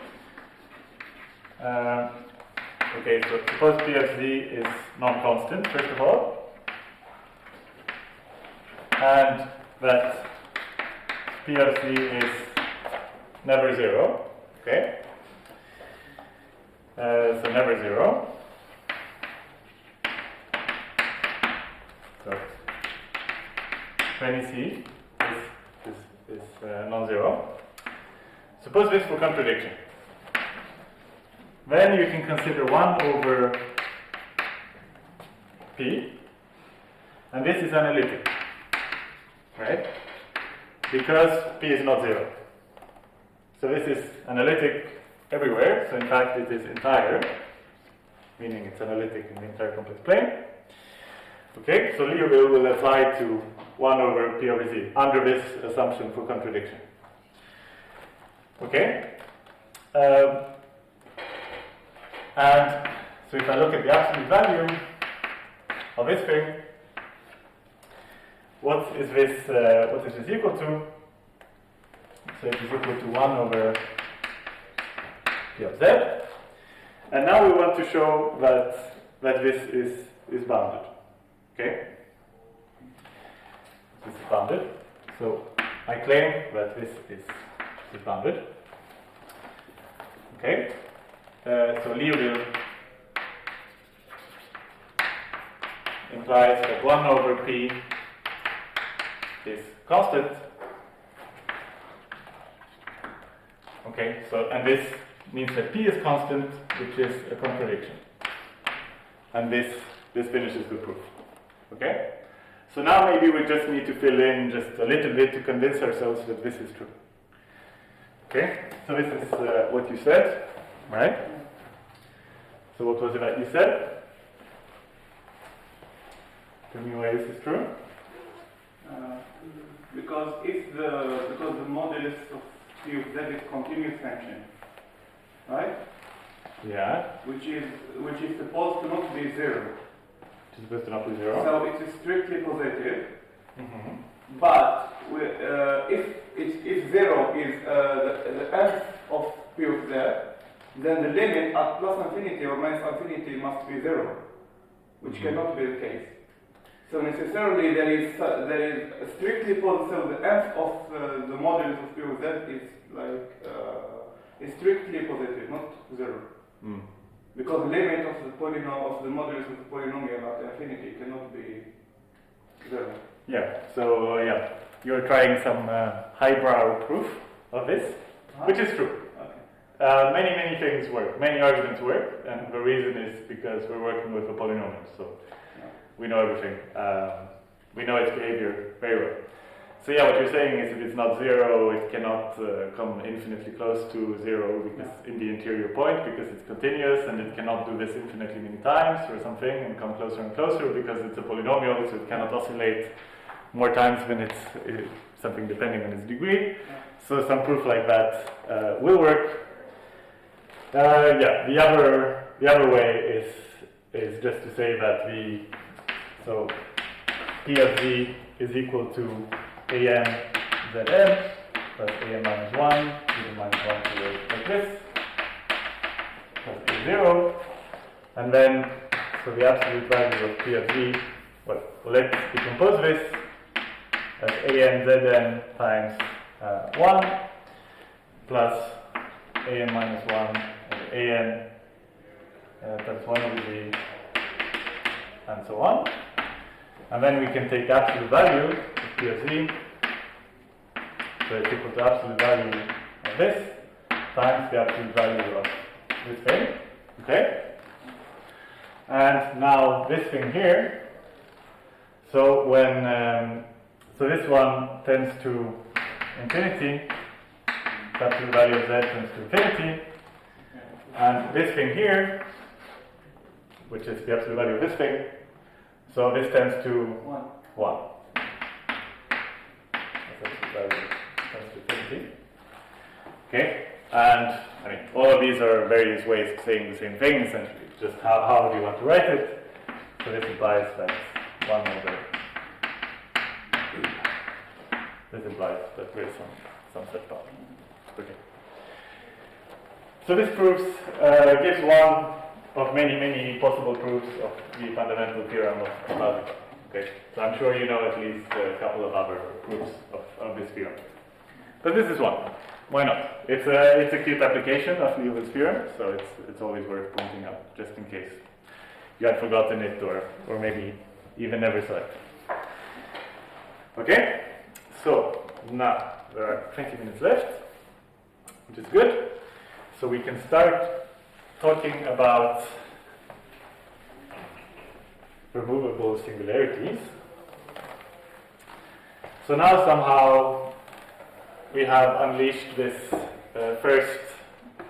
suppose P of z is non-constant first of all, and that P of z is never 0, okay? So never 0. So when C is non-zero. Suppose this for contradiction. Then you can consider 1 over P, and this is analytic, right? Because P is not 0. So this is analytic everywhere, so in fact it is entire, meaning it's analytic in the entire complex plane. Okay, so Liouville will apply to 1 over P over Z under this assumption for contradiction. Okay? And so if I look at the absolute value of this thing, what is this equal to? So it is equal to 1 over P of Z. And now we want to show that this is bounded. Okay? This is bounded. So I claim that this is bounded. Okay? So Liouville implies that 1 over P is constant. Okay, so and this means that P is constant, which is a contradiction. And this finishes the proof. Okay? So now maybe we just need to fill in just a little bit to convince ourselves that this is true. Okay? So this is what you said, right? So what was it that you said? Tell me why this is true. Because the modulus of P of Z is continuous function, right? Yeah. Which is supposed to not be 0. It's supposed to not be 0. So it is strictly positive. Mm-hmm. But if 0 is the nth of P of Z, then the limit at plus infinity or minus infinity must be 0, which cannot be the case. So necessarily there is strictly positive. So the f of the modulus of P of z is like is strictly positive, not zero. Because the limit of the polynomial of the modulus of the polynomial at infinity cannot be zero. Yeah. So yeah, you're trying some highbrow proof of this, which is true. Okay. Many things work. Many arguments work, and the reason is because we're working with a polynomial. So we know everything. We know its behavior very well. So yeah, what you're saying is if it's not zero, it cannot come infinitely close to zero because in the interior point, because it's continuous, and it cannot do this infinitely many times or something and come closer and closer because it's a polynomial, so it cannot oscillate more times than it's something depending on its degree. So some proof like that will work. Yeah, the other way is just to say that so P of z is equal to an zn plus an minus 1 to the minus 1 to the like this plus a0, and then so the absolute value of P of z, well, let's decompose this as an zn times 1 plus an minus 1 and an times 1 over z and so on. And then we can take absolute value of P of z, so it's equal to absolute value of this times the absolute value of this thing. Okay? And now this thing here, so when so this one tends to infinity, the absolute value of z tends to infinity, and this thing here, which is the absolute value of this thing, so this tends to 1. That's absolute value tends to infinity. Okay, and I mean all of these are various ways of saying the same thing. Essentially, just how do you want to write it? So this implies that 1 over. This implies that there is some set point. Okay. So this proves gives one of many possible proofs of the fundamental theorem of algebra. Okay, so I'm sure you know at least a couple of other proofs of this theorem. But this is one. Why not? It's a cute application of Liouville's theorem, so it's always worth pointing out, just in case you had forgotten it or maybe even never saw it. Okay, so now there are 20 minutes left, which is good. So we can start talking about removable singularities. So now somehow we have unleashed this first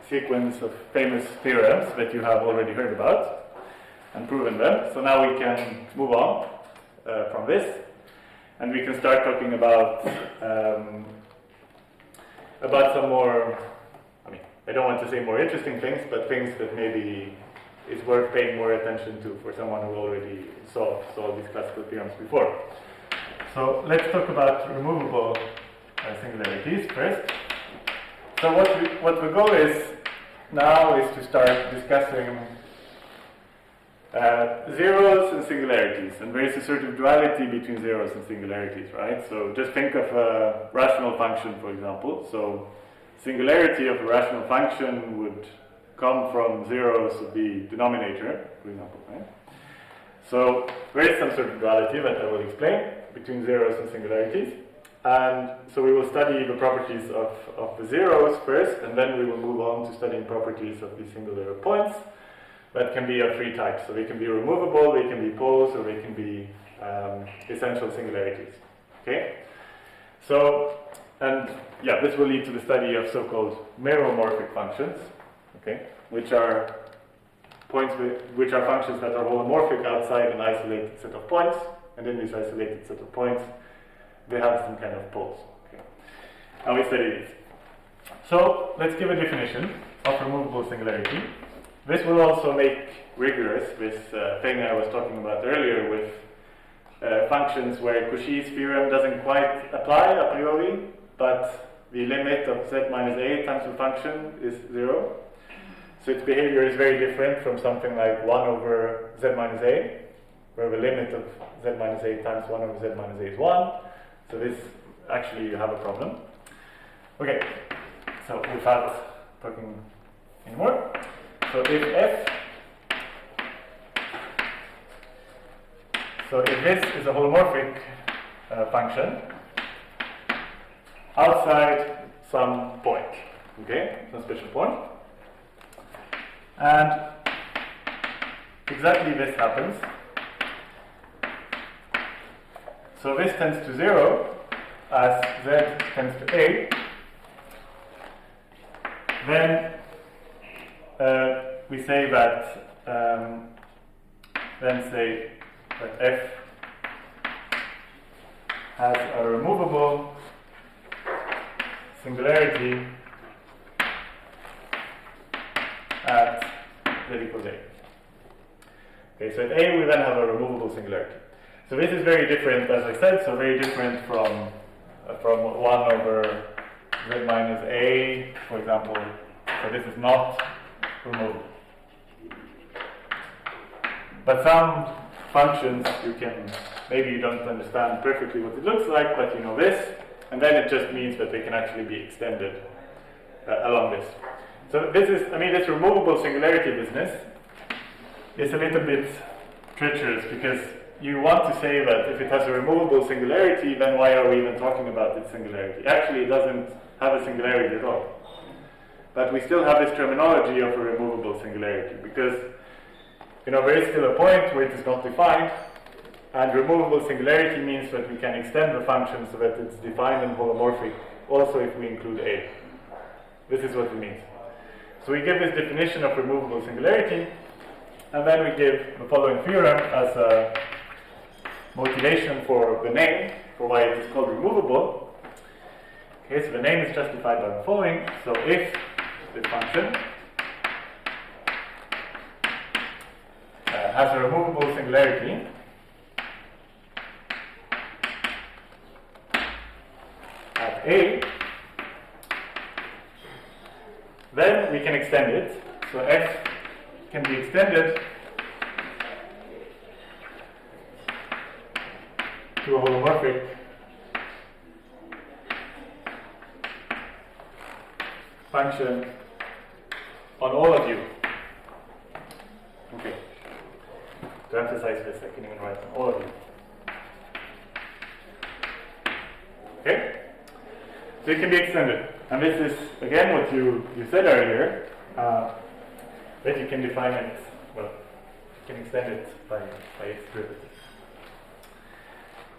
sequence of famous theorems that you have already heard about and proven them. So now we can move on from this, and we can start talking about some more, I don't want to say more interesting things, but things that maybe is worth paying more attention to for someone who already saw these classical theorems before. So let's talk about removable singularities first. So what the goal is now is to start discussing zeros and singularities, and there is a sort of duality between zeros and singularities, right? So just think of a rational function, for example. So singularity of a rational function would come from zeros of the denominator, for example, right? So there is some sort of duality that I will explain between zeros and singularities. And so we will study the properties of the zeros first, and then we will move on to studying properties of the singular points that can be of three types. So they can be removable, they can be poles, or they can be essential singularities. Okay? So, and yeah, this will lead to the study of so-called meromorphic functions, okay, which are which are functions that are holomorphic outside an isolated set of points, and in this isolated set of points, they have some kind of poles. Okay. And we study this. So let's give a definition of removable singularity. This will also make rigorous this thing I was talking about earlier with functions where Cauchy's theorem doesn't quite apply a priori, but the limit of z minus a times the function is 0. So its behavior is very different from something like 1 over z minus a. where the limit of z minus a times 1 over z minus a is 1. So this, actually you have a problem. Okay, so without talking anymore. So if this is a holomorphic function outside some point, okay, some special point, and exactly this happens. So this tends to 0 as z tends to a, then we say that that f has a removable singularity at z equals a. Okay, so at a we then have a removable singularity. So this is very different, as I said, so very different from 1 over z minus a, for example. So this is not removable. But some functions maybe you don't understand perfectly what it looks like, but you know this, and then it just means that they can actually be extended along this. So this is, this removable singularity business is a little bit treacherous, because you want to say that if it has a removable singularity, then why are we even talking about its singularity? Actually, it doesn't have a singularity at all. But we still have this terminology of a removable singularity, because there is still a point where it is not defined, and removable singularity means that we can extend the function so that it's defined and holomorphic also if we include a. This is what it means. So we give this definition of removable singularity, and then we give the following theorem as a motivation for the name, for why it is called removable. Okay, so the name is justified by the following. So if the function has a removable singularity at a, then we can extend it. So f can be extended to a holomorphic function on all of you. Okay. To emphasize this, I can even write on all of you. Okay? So it can be extended. And this is, again, what you said earlier, that you can define it, well, you can extend it by its derivative.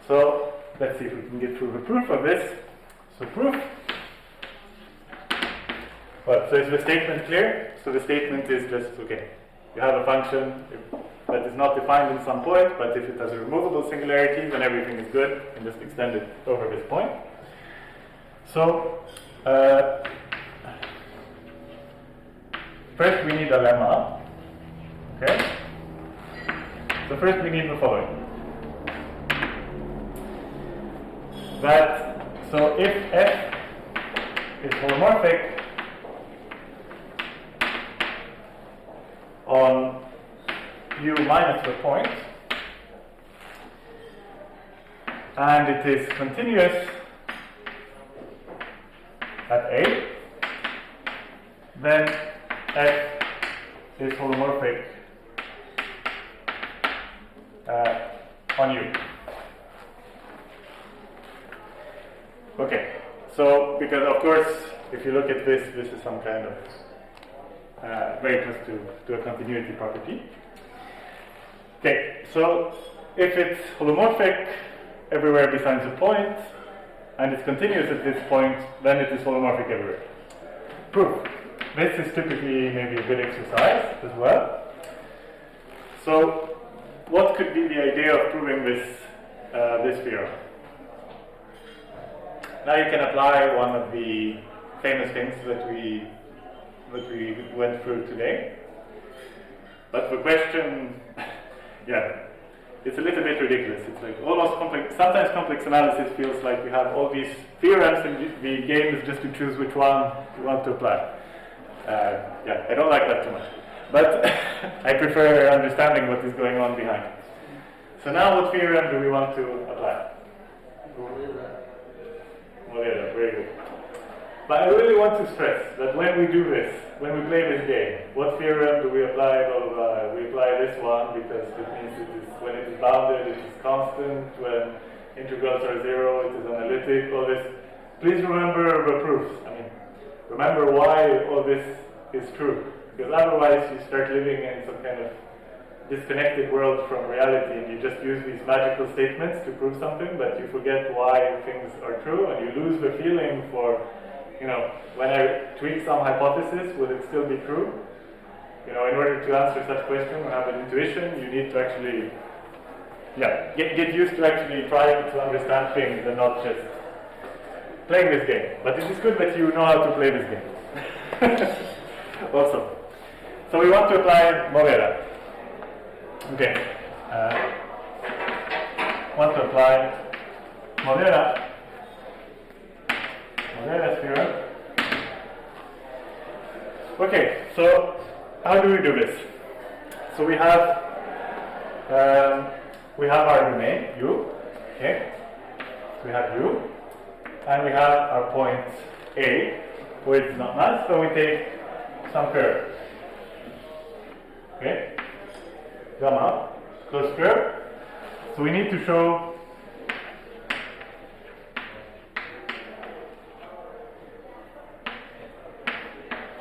So, let's see if we can get through the proof of this. So proof. Well, so is the statement clear? So the statement is just, okay, you have a function that is not defined in some point, but if it has a removable singularity, then everything is good, and just extend it over this point. So, first we need a lemma, okay? So first we need the following. So if f is holomorphic on u minus the point, and it is continuous at a, then f is holomorphic on u. Okay, so because of course, if you look at this is some kind of very close to a continuity property. Okay, so if it's holomorphic everywhere besides a point, and it's continuous at this point, then it is holomorphic everywhere. Proof. This is typically maybe a good exercise as well. So, what could be the idea of proving this theorem? Now you can apply one of the famous things that we went through today. But the question, yeah, it's a little bit ridiculous. It's like almost complex. Sometimes complex analysis feels like we have all these theorems, and the game is just to choose which one you want to apply. Yeah, I don't like that too much. But I prefer understanding what is going on behind. So now what theorem do we want to apply? Madeira, very good. But I really want to stress that when we do this, when we play this game, what theorem do we apply? Blah, blah, blah. We apply this one because it means it is, when it is bounded, it is constant. When integrals are zero, it is analytic. All this. Please remember the proofs. I mean, remember why all this is true. Because otherwise you start living in some kind of disconnected world from reality, and you just use these magical statements to prove something, but you forget why things are true, and you lose the feeling for, when I tweak some hypothesis, will it still be true? In order to answer such question or have an intuition, you need to actually, get used to actually trying to understand things and not just playing this game. But it is good that you know how to play this game. Awesome. So we want to apply Madeira. Okay. Want to apply Madeira's theorem. Okay, so how do we do this? So we have our domain U. Okay. We have U, and we have our point A, where it's not null. So we take some curve. Okay. Gamma, closed curve. So we need to show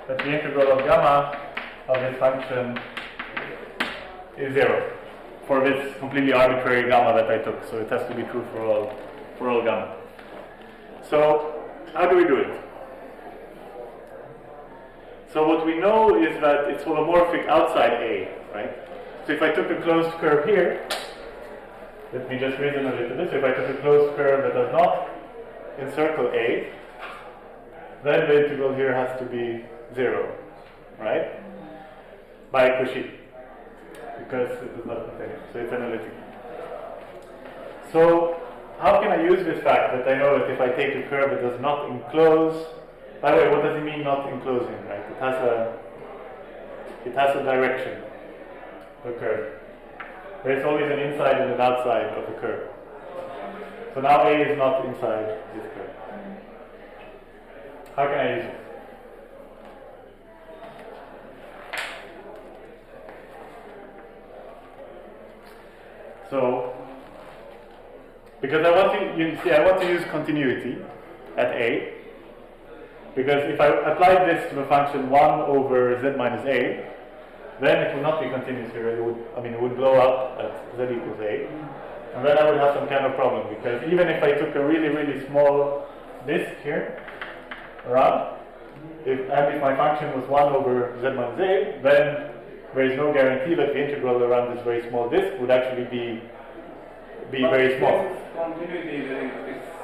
that the integral of gamma of this function is zero for this completely arbitrary gamma that I took. So it has to be true for all gamma. So how do we do it? So what we know is that it's holomorphic outside A, right? So if I took a closed curve here, let me just reason a little bit. So if I took a closed curve that does not encircle A, then the integral here has to be 0, right? By Cauchy, because it does not contain it. So it's analytic. So how can I use this fact that I know that if I take a curve that does not enclose? By the way, what does it mean not enclosing? Right? It has a direction. The curve. There is always an inside and an outside of the curve. So now A is not inside this curve. How can I use it? So, because I want to use continuity at A, because if I applied this to the function 1 over z minus A, then it would not be continuous here. It would blow up at z equals A, and then I would have some kind of problem, because even if I took a really, really small disk here around, if my function was 1 over z minus A, then there is no guarantee that the integral around this very small disk would actually be very small.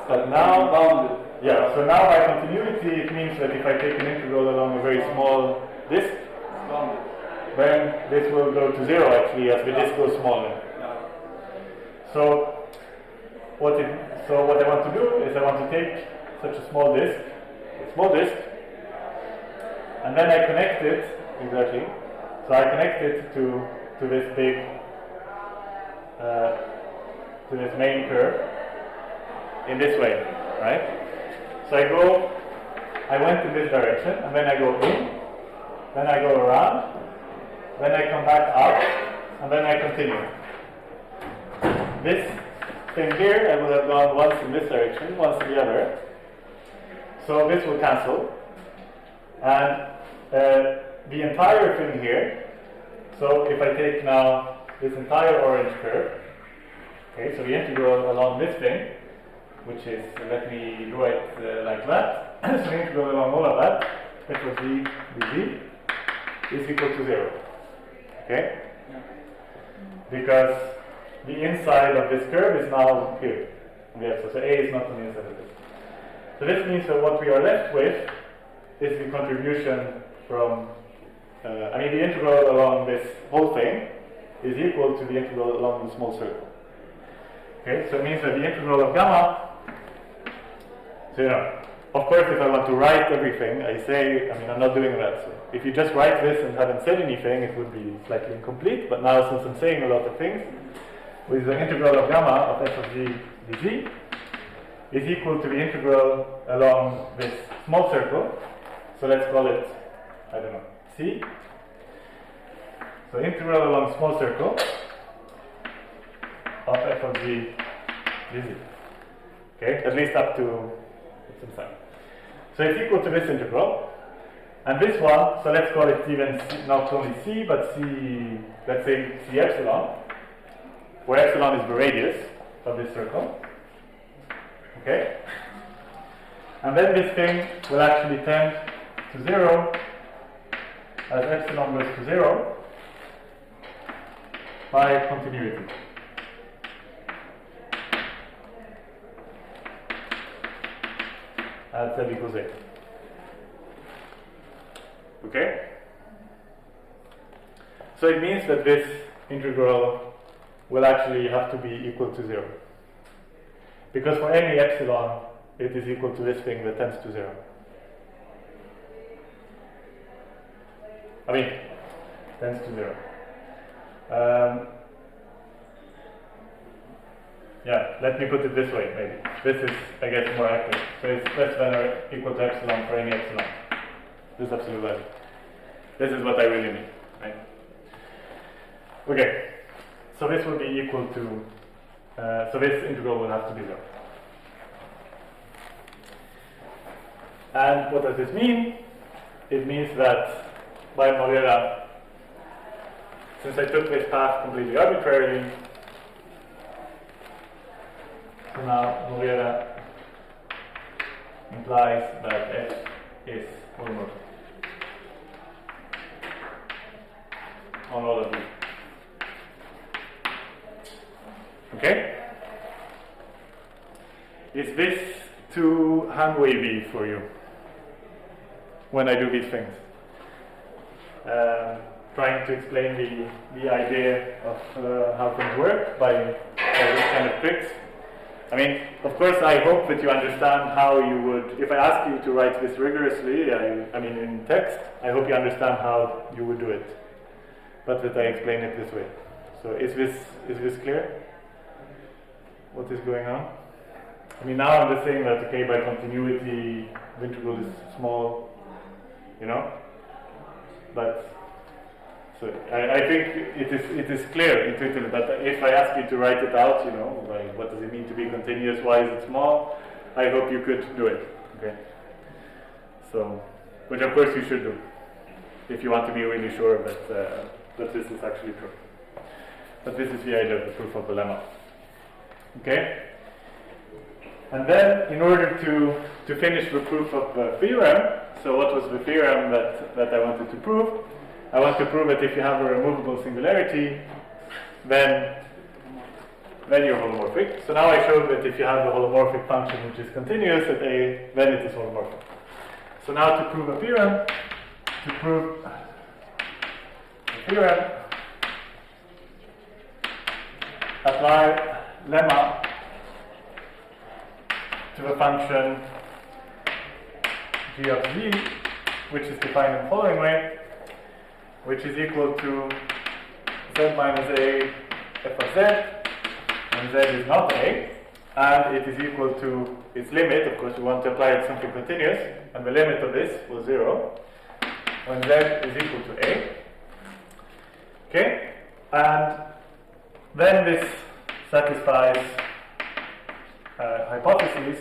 But now, bounded. Yeah, so now by continuity it means that if I take an integral along a very small disk, then this will go to 0 actually as the disk goes smaller. So what I want to do is I want to take such a small disk, and then I connect it exactly. So I connect it to this big to this main curve in this way, right? So I went in this direction, and then I go in, then I go around, then I come back out, and then I continue. This thing here, I will have gone once in this direction, once in the other. So this will cancel, and the entire thing here, so if I take now this entire orange curve, okay, so the integral along this thing, which is, let me draw it like that, so the integral along all of that, that was dz, is equal to 0, okay? Because the inside of this curve is now here. So A is not on the inside of this. So this means that what we are left with is the contribution from, the integral along this whole thing is equal to the integral along the small circle. Okay, so it means that the integral of gamma, so of course if I want to write everything, I'm not doing that. So if you just write this and haven't said anything, it would be slightly incomplete, but now since I'm saying a lot of things, with the integral of gamma of f of g dg is equal to the integral along this small circle. So let's call it, I don't know, C. So integral along small circle of f of g dz. Okay, at least up to some sign. So it's equal to this integral. And this one, so let's call it even C, not only C, but C, let's say C epsilon, where epsilon is the radius of this circle. Okay? And then this thing will actually tend to 0 as epsilon goes to 0 by continuity. At z equals a. Okay? So it means that this integral will actually have to be equal to 0. Because for any epsilon, it is equal to this thing that tends to 0. I mean, tends to 0. Yeah, let me put it this way, maybe. This is, I guess, more accurate. So it's less than or equal to epsilon for any epsilon. This absolute value. This is what I really mean, right? Okay, so this will be equal to, so this integral will have to be 0. And what does this mean? It means that by Madeira, since I took this path completely arbitrarily, so now Madeira implies that F is holomorphic on all of these. Okay? Is this too hand-wavy for you when I do these things? Trying to explain the idea of how things work by this kind of tricks. I mean, of course, I hope that you understand how you would, if I ask you to write this rigorously, I mean in text, I hope you understand how you would do it. But that I explain it this way. So is this clear? What is going on? I mean, now I'm just saying that, okay, by continuity, the integral is small, you know? But, so I think it is clear intuitively, but if I ask you to write it out, you know, like what does it mean to be continuous, why is it small, I hope you could do it, okay? So, which of course you should do, if you want to be really sure that this is actually true. But this is the idea of the proof of the lemma. Okay? And then, in order to finish the proof of the theorem, so what was the theorem that I wanted to prove? I want to prove that if you have a removable singularity, then you're holomorphic. So now I showed that if you have the holomorphic function which is continuous at A, then it is holomorphic. So now to prove a theorem, apply lemma to the function g of z, which is defined in the following way, which is equal to z minus a f of z, and z is not a, and it is equal to its limit. Of course, we want to apply it to something continuous, and the limit of this was 0 when z is equal to a. Okay, and then this satisfies hypotheses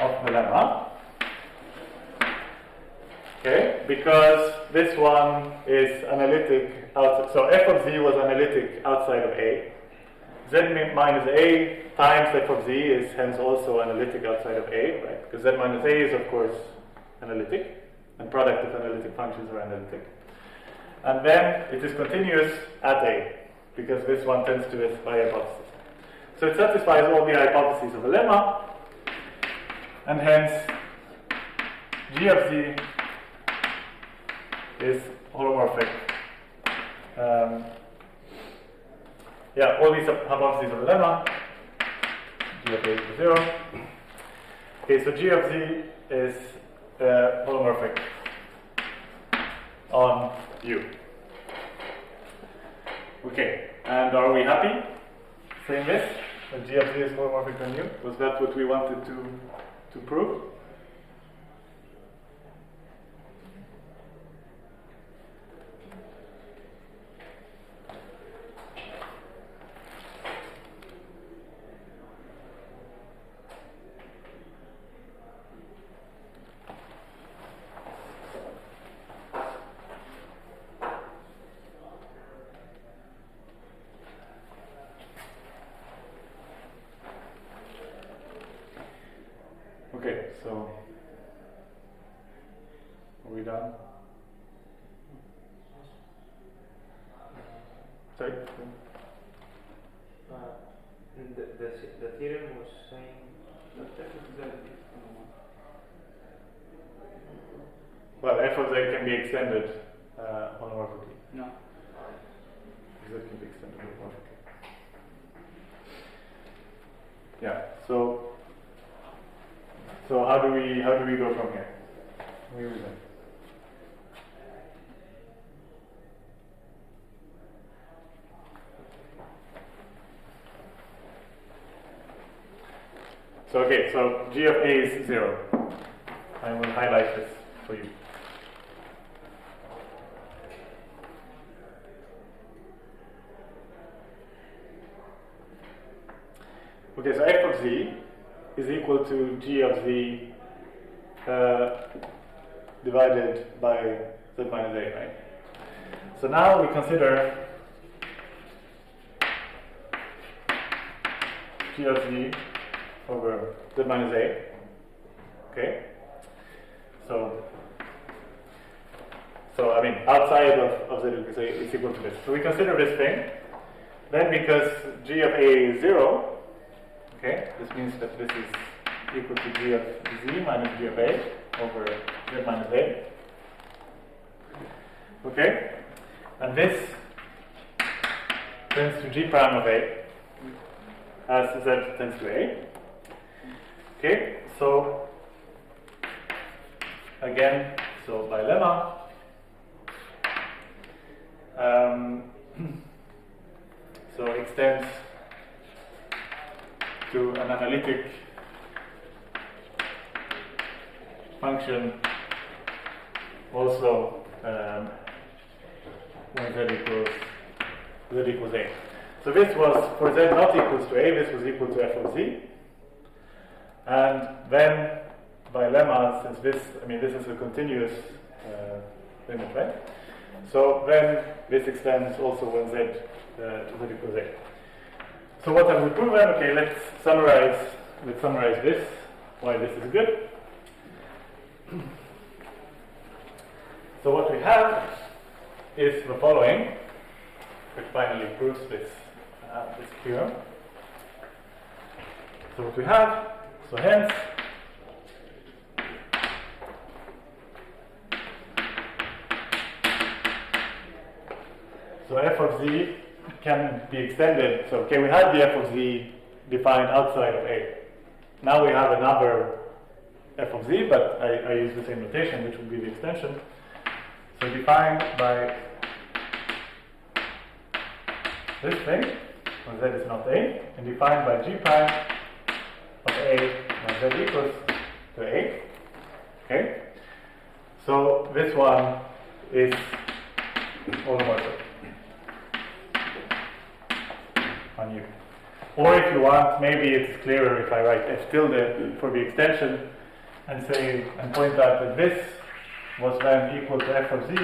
of the lemma. Okay, because this one is analytic outside, so f of z was analytic outside of A. Z minus A times f of z is hence also analytic outside of A, right? Because z minus a is of course analytic, and product of analytic functions are analytic. And then it is continuous at A, because this one tends to this by hypothesis. So it satisfies all the hypotheses of a lemma, and hence g of z is holomorphic. All these hypotheses of the lemma, g of a equals 0. Okay, so g of z is holomorphic on U. Okay, and are we happy saying this? That G of Z is holomorphic than U? Was that what we wanted to prove? Okay, so are we done? Sorry? The theorem was saying that f of z is Well, f of z can be extended holomorphically. no. Z can be extended holomorphically. Yeah. So how do we go from here? Where are we going? So okay, so g of a is 0. I will highlight this for you. Okay, so f of z is equal to g of z divided by z minus a, right? So now we consider g of z over z minus a. Okay? So I mean, outside of z equals a is equal to this. So we consider this thing. Then because g of a is 0, okay, this means that this is equal to g of z minus g of a over z minus a. Okay? And this tends to g prime of a as z tends to a. Okay? So again, so by lemma, so extends to an analytic function also when z equals a. So this was, for z not equals to a, this was equal to f of z. And then by lemma, since this, I mean, this is a continuous limit, right? So then this extends also when z to z equals a. So what have we proven? Okay, let's summarize this, why this is good. So what we have is the following, which finally proves this theorem. So what we have, so hence, so f of z can be extended. So okay, we had the f of z defined outside of a. Now we have another f of z, but I use the same notation, which would be the extension. So defined by this thing, when z is not a, and defined by g prime of a when z equals to a. Okay? So this one is holomorphic on U. Or if you want, maybe it's clearer if I write f tilde for the extension and say, and point out that this was then equal to f of z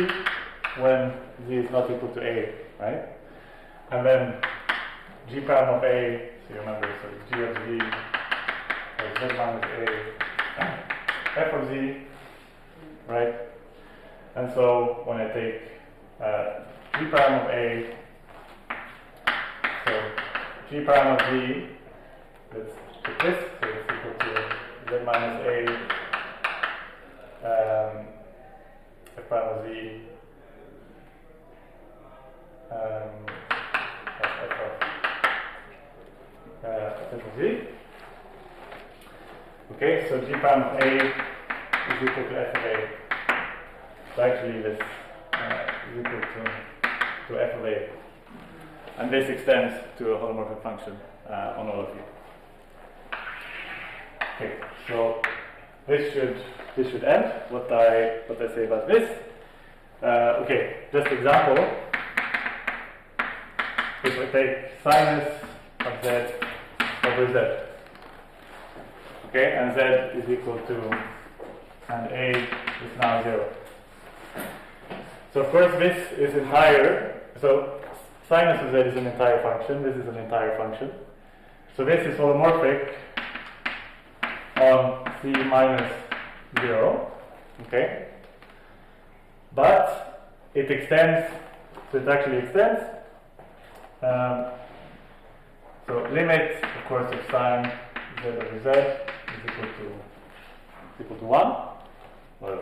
when z is not equal to a, right? And then g prime of a, so you remember, so it's g of z or z minus a f of z, right? And so when I take g prime of a, so g prime of z, let's put this, so it's equal to z minus a f prime of z f of z. Okay, so g prime of a is equal to f of a. So actually this is equal to f of a. and this extends to a holomorphic function on all of you. Okay, so this should end what I say about this. Okay, just example. If I take sinus of z over z, okay, and z is equal to, and a is now 0. So of course this is entire. So sinus of z is an entire function. This is an entire function. So this is holomorphic on c minus 0, okay? But it extends, so it actually extends. So limit, of course, of sine z over z is equal to 1. Well,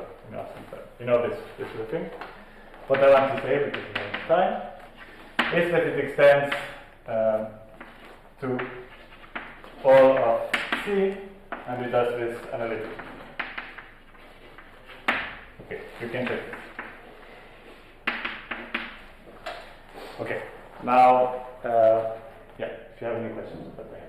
you know this sort of thing. What I want to say, because we have time, is that it extends to all of C, and it does this analytic. Okay, you can check this. Okay, now, yeah, if you have any questions about that.